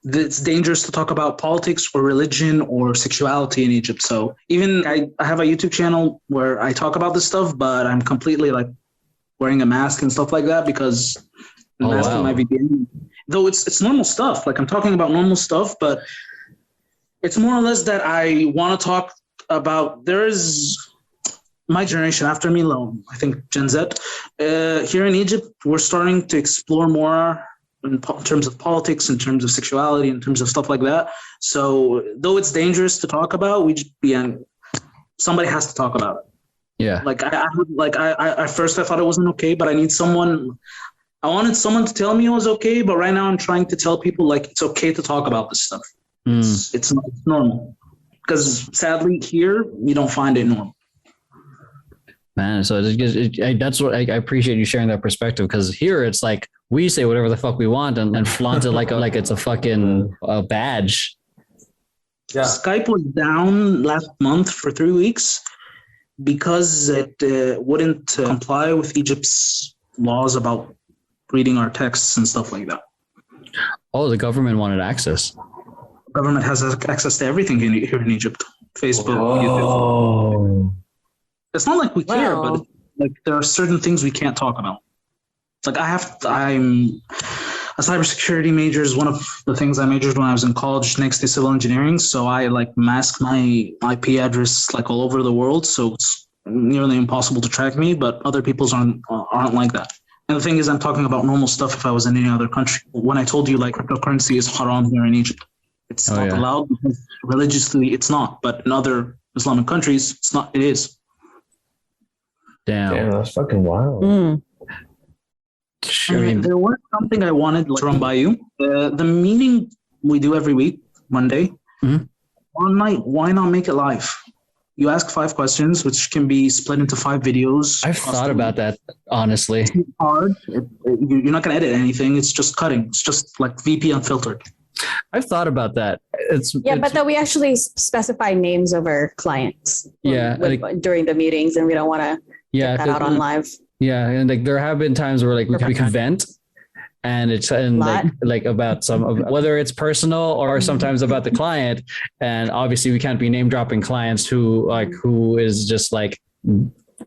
it's dangerous to talk about politics or religion or sexuality in Egypt. So, even I have a YouTube channel where I talk about this stuff, but I'm completely, like, wearing a mask and stuff like that because the mask might be dangerous. Though it's normal stuff. Like, I'm talking about normal stuff, but it's more or less that I want to talk about, my generation after me, I think Gen Z, here in Egypt, we're starting to explore more in terms of politics, in terms of sexuality, in terms of stuff like that. So though it's dangerous to talk about, somebody has to talk about it. Yeah. Like I first I thought it wasn't okay, but I wanted someone to tell me it was okay. But right now I'm trying to tell people like it's okay to talk about this stuff. It's normal because sadly here you don't find it normal. Man, so that's what I appreciate you sharing that perspective because here it's like we say whatever the fuck we want and flaunt it like it's a fucking badge. Yeah. Skype was down last month for 3 weeks because it wouldn't comply with Egypt's laws about reading our texts and stuff like that. Oh, the government wanted access. The government has access to everything here in Egypt. Facebook, YouTube. It's not like we care, but like there are certain things we can't talk about. Like I'm a cybersecurity major is one of the things I majored when I was in college next to civil engineering. So I like mask my IP address like all over the world. So it's nearly impossible to track me, but other people's aren't like that. And the thing is, I'm talking about normal stuff if I was in any other country. When I told you like cryptocurrency is haram here in Egypt, it's not allowed because religiously it's not, but in other Islamic countries, it is. Damn, that's fucking wild. There was something I wanted to run by you. The meeting we do every week, Monday, one night, why not make it live? You ask 5 questions, which can be split into 5 videos. I've thought about that, honestly. It's hard. You're not going to edit anything. It's just cutting. It's just like VP unfiltered. I've thought about that. But that we actually specify names of our clients. During the meetings, and we don't want to get that out on live. Yeah, and like there have been times where like we can vent, and it's like about some of whether it's personal or sometimes about the client, and obviously we can't be name dropping clients who is just like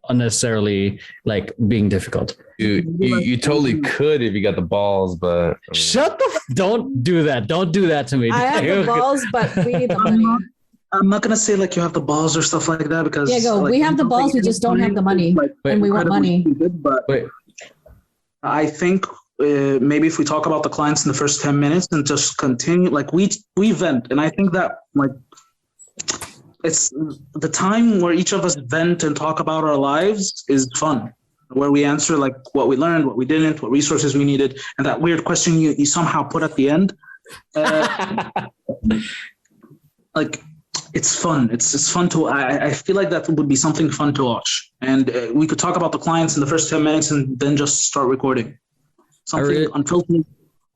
unnecessarily like being difficult. You totally could if you got the balls, but don't do that. Don't do that to me. I have the balls, but we need the money. I'm not gonna say like you have the balls or stuff like that because we have the balls, we just don't have the money, and we want money. But I think maybe if we talk about the clients in the first 10 minutes and just continue, like we vent. And I think that like it's the time where each of us vent and talk about our lives is fun, where we answer like what we learned, what we didn't, what resources we needed, and that weird question you somehow put at the end. Like it's fun. It's fun to. I feel like that would be something fun to watch, and we could talk about the clients in the first 10 minutes and then just start recording something unfiltered.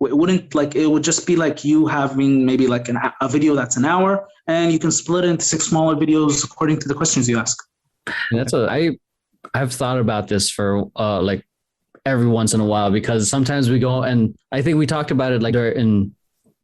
It wouldn't like it would just be like you having maybe like a video that's an hour, and you can split it into 6 smaller videos according to the questions you ask. And that's what I've thought about this for like every once in a while, because sometimes we go, and I think we talked about it like during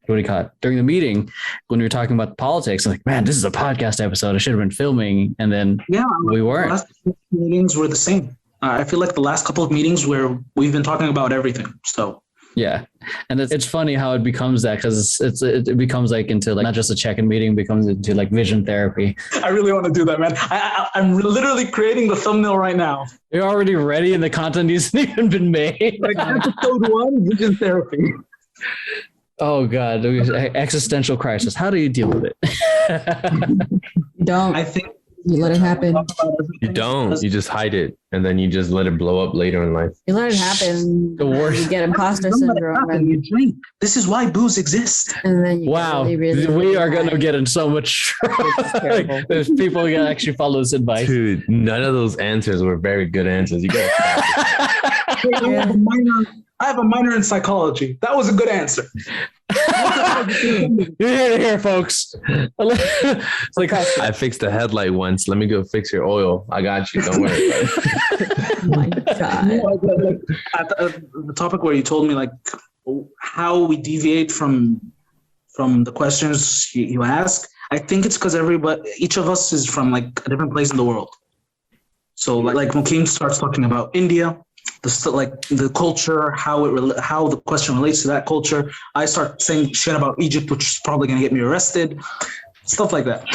the meeting when we were talking about politics. I'm like, man, this is a podcast episode. I should have been filming, and then we weren't. The last meetings were the same. I feel like the last couple of meetings where we've been talking about everything. So. Yeah, and it's funny how it becomes that, because it becomes like into like not just a check-in meeting, becomes into like vision therapy. I really want to do that, man. I'm literally creating the thumbnail right now. You're already ready, and the content hasn't even been made. Like episode 1, vision therapy. Oh God, existential crisis. How do you deal with it? You don't. I think you let it happen. You don't. You just hide it, and then you just let it blow up later in life. You let it happen. The worst. You get imposter syndrome. And you drink. This is why booze exists. And then you we are going to get in so much trouble. There's people who actually follow this advice. Dude, none of those answers were very good answers. You got I have a minor in psychology. That was a good answer. You're here, folks. It's like, I fixed a headlight once. Let me go fix your oil. I got you. Don't worry about it. Oh my God. At the topic where you told me like how we deviate from the questions you ask, I think it's because each of us is from like a different place in the world. So like Maxine starts talking about India, the culture, how the question relates to that culture. I start saying shit about Egypt, which is probably going to get me arrested. Stuff like that.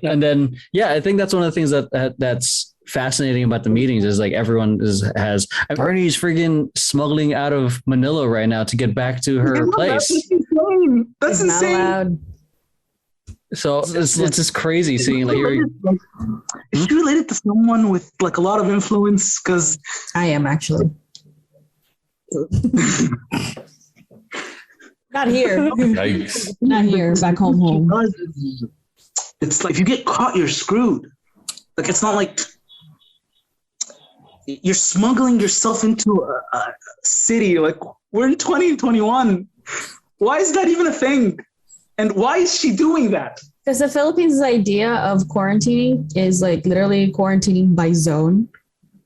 And then I think that's one of the things that's fascinating about the meetings is like everyone has Bernie's friggin' smuggling out of Manila right now to get back to her place. That's insane. So it's just crazy seeing like you're. Is she related to someone with like a lot of influence? Because I am actually. Not here. Yikes. Not here. Back home. It's like if you get caught, you're screwed. Like it's not like you're smuggling yourself into a city. Like we're in 2021. Why is that even a thing? And why is she doing that? Because the Philippines' idea of quarantining is like literally quarantining by zone.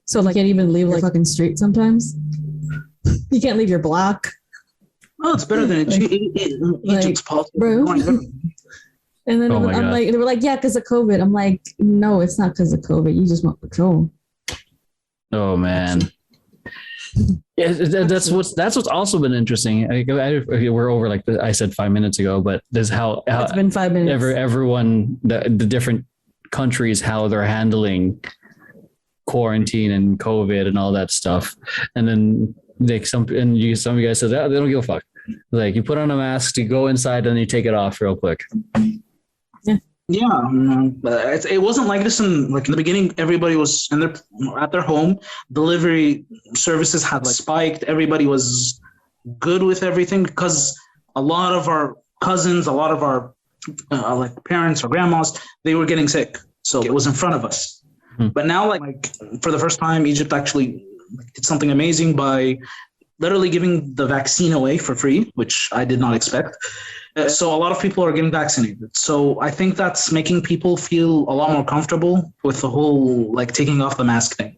So like you can't even leave like fucking street sometimes. You can't leave your block. Oh, it's better than Egypt's policy. And then I'm like, they were like, yeah, because of COVID. I'm like, no, it's not because of COVID. You just want patrol. Oh man. Yeah, that's what's also been interesting. We're over like I said 5 minutes ago, but there's how it's been 5 minutes. Everyone, the different countries, how they're handling quarantine and COVID and all that stuff, and then some of you guys said they don't give a fuck. Like you put on a mask, you go inside, and you take it off real quick. Yeah, it wasn't like this in the beginning. Everybody was at their home. Delivery services had like spiked. Everybody was good with everything because a lot of our cousins, a lot of our like parents or grandmas, they were getting sick. So it was in front of us. But now, like for the first time, Egypt actually did something amazing by literally giving the vaccine away for free, which I did not expect. So a lot of people are getting vaccinated. So I think that's making people feel a lot more comfortable with the whole like taking off the mask thing.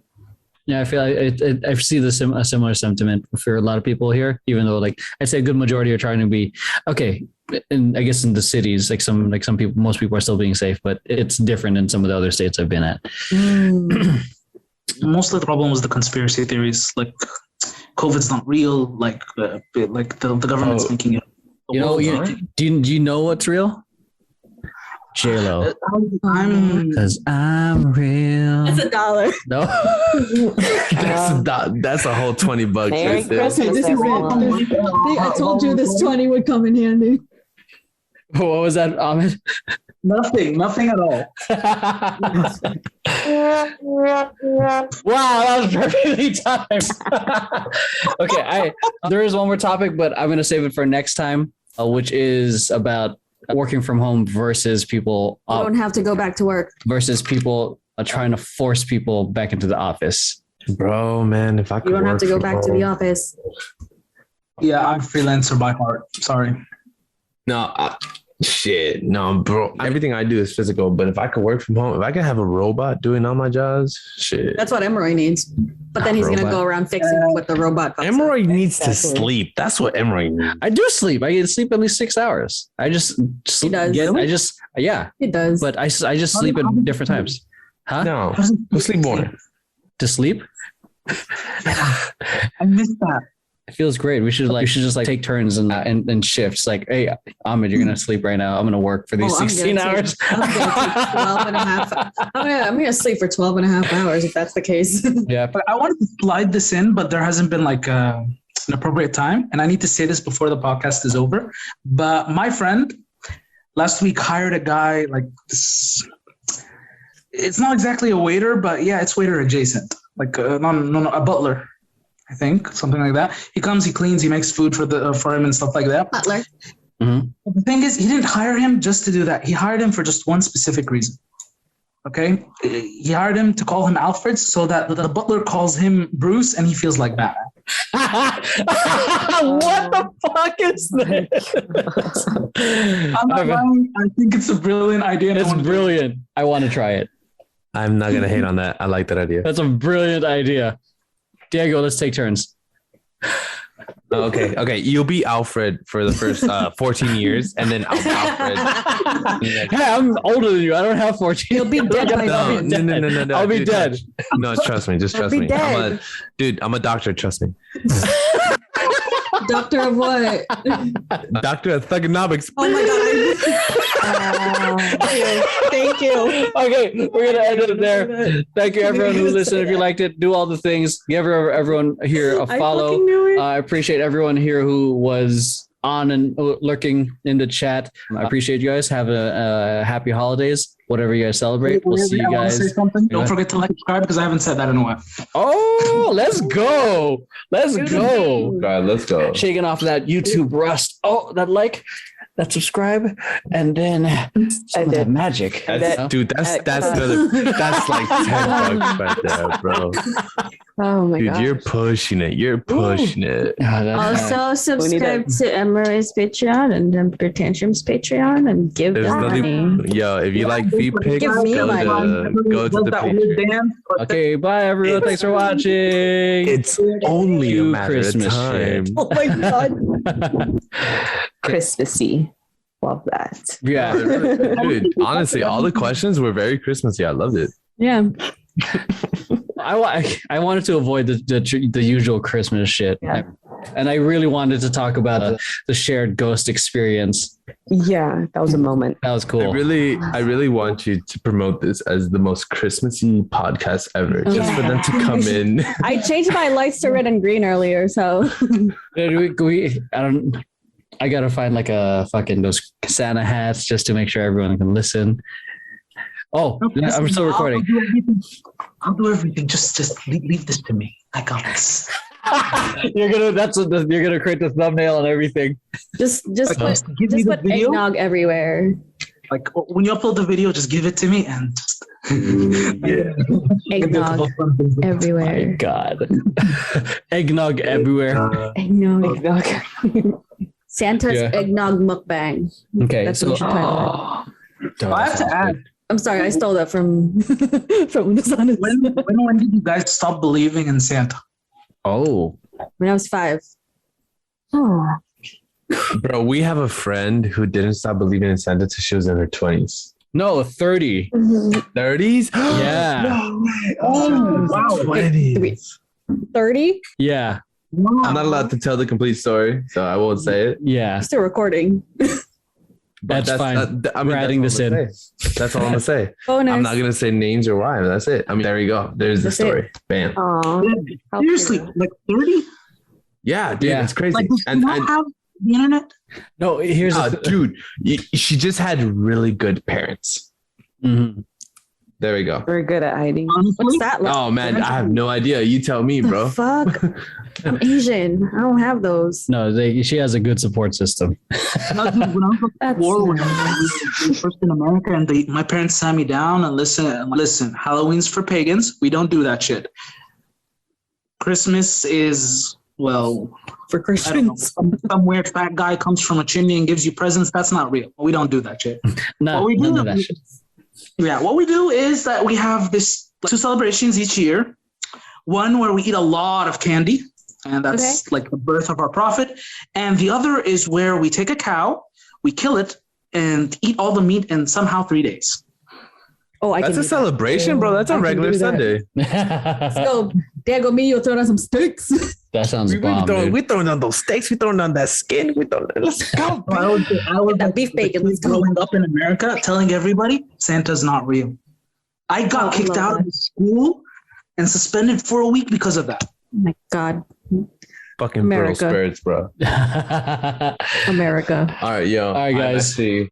Yeah, I feel like I see a similar sentiment for a lot of people here, even though like I'd say a good majority are trying to be okay. And I guess in the cities, like some people, most people are still being safe, but it's different in some of the other states I've been at. Most of the problem was the conspiracy theories, like COVID's not real, like the government's making it. Do you know what's real? J-Lo. I'm Because I'm real. That's $1. No. That's a whole $20. Merry right there. Christmas, This is everyone. it. I told you this 20 would come in handy. What was that, Ahmed? nothing at all. Wow, that was perfectly timed. Okay, there is one more topic, but I'm gonna save it for next time, which is about working from home versus people You don't have to go back to work. versus people trying to force people back into the office. Bro, man, if I could You don't have work to go from back to the home- office. Yeah, I'm a freelancer by heart. Sorry. No, shit, no, bro. Everything I do is physical, but if I could work from home, if I could have a robot doing all my jobs, shit. That's what Emeroy needs. But then he's going to Robot. go around fixing what the robot comes Emeroy needs to Exactly. sleep. That's what Emeroy needs. I do sleep. I sleep at least 6 hours. I just sleep. does. Yeah, It does. but I just sleep at different times. Huh? No, go sleep more. To sleep? I missed that. It feels great. We should just take turns and shifts. Like, hey, Ahmed, you're gonna sleep right now. I'm gonna work for these Oh, I'm 16 gonna hours. sleep- I'm going to sleep 12 and a half. I'm going to sleep for 12 and a half hours if that's the case. Yeah. But I wanted to slide this in, but there hasn't been like an appropriate time. And I need to say this before the podcast is over. But my friend last week hired a guy like this. It's not exactly a waiter, but yeah, it's waiter adjacent. Like a butler, I think, something like that. He comes, he cleans, he makes food for him and stuff like that. Butler. But the thing is, he didn't hire him just to do that. He hired him for just one specific reason. Okay, he hired him to call him Alfred, so that the butler calls him Bruce, and he feels like Batman. What the fuck is this? I'm not lying. I think it's a brilliant idea. It's brilliant. I want to try it. I'm not gonna hate on that. I like that idea. That's a brilliant idea. Diego, let's take turns. Okay. You'll be Alfred for the first 14 years, and then I'll be Alfred. Hey, I'm older than you. I don't have 14. You'll be dead by No, then. no. I'll be dude, dead. No, trust me. Just trust be me. dead. I'm a doctor. Trust me. Doctor of what? Doctor of thugonomics. Oh my God. Thank you. Okay, we're gonna end it there. Thank you, everyone who listened. If you liked it, do all the things. Give everyone here a follow. fucking knew it. I appreciate everyone here who was on and lurking in the chat. I appreciate you guys. Have a happy holidays, whatever you guys celebrate. We'll see you I wanna say guys. something. Don't forget to like, subscribe, because I haven't said that in a while. Oh, let's go. Let's go. God, let's go. Shaking off that YouTube rust. Oh, that like, that subscribe, and then some of that magic. Dude, that's like $10 right there, bro. Oh my Dude, god. you're pushing it. You're pushing it. Also, subscribe to Emeroy's Patreon and Temper Tantrum's Patreon and give There's them money. nothing. Yo, if you like feet pics, Give me go money. to the Patreon. Okay, bye everyone. Thanks for watching. It's only a matter Christmas of time. shit. Oh my God. Christmassy. Love that. Yeah. Dude, honestly, all the questions were very Christmassy. I loved it. Yeah. I wanted to avoid the usual Christmas shit. Yeah. And I really wanted to talk about the shared ghost experience. Yeah, that was a moment. That was cool. I really want you to promote this as the most Christmassy podcast ever. Just for them to come in. I changed my lights to red and green earlier, so I gotta find like a fucking those Santa hats just to make sure everyone can listen. Oh, yeah, I'm still recording. I'll do everything. Just leave this to me. I got this. You're gonna create the thumbnail and everything. just Give me put the video. eggnog everywhere. Like when you upload the video, just give it to me and just Eggnog everywhere. God. Eggnog everywhere. Eggnog. Santa's Yeah. eggnog mukbang. Okay, That's so what you should title it. I have to add, I'm sorry, I stole that from the sun. when did you guys stop believing in Santa? oh. When I was 5. Oh, Bro, we have a friend who didn't stop believing in Santa till she was in her 20s. No, 30. 30s? Yeah. No way. Oh, wow. 20s. 30? Yeah. I'm not allowed to tell the complete story, so I won't say it. Yeah. Still recording. That's fine. We're adding this in. That's all I'm gonna say. Bonus. I'm not gonna say names or why. That's it. I mean, there you go. There's the story. Bam. Seriously, like 30? Yeah, dude, it's crazy. Like, and have the internet? No, here's dude. She just had really good parents. Mm-hmm. There we go. We're good at hiding. What's that like? Oh man, I have no idea. You tell me, bro. Fuck. I'm Asian. I don't have those. No, she has a good support system. No, dude, when I was at war, when I was first in America, and my parents sat me down and listen, Halloween's for pagans. We don't do that shit. Christmas is, well, for Christians. Some weird fat guy comes from a chimney and gives you presents. That's not real. We don't do that shit. None of that shit. Yeah, what we do is that we have this 2 celebrations each year. One where we eat a lot of candy, and that's like the birth of our prophet. And the other is where we take a cow, we kill it, and eat all the meat in somehow 3 days. Oh, that's a celebration, bro. That's a regular Sunday. Let's go. Diego Mio throwing on some steaks. That sounds bomb. We throwing on those steaks. We throwing on that skin. Let's go. I was that beef bacon. Let's growing up in America, telling everybody Santa's not real. I got kicked out of school and suspended for a week because of that. Oh my God. Fucking America. Spirits, bro. America. All right, yo. All right, guys. See you.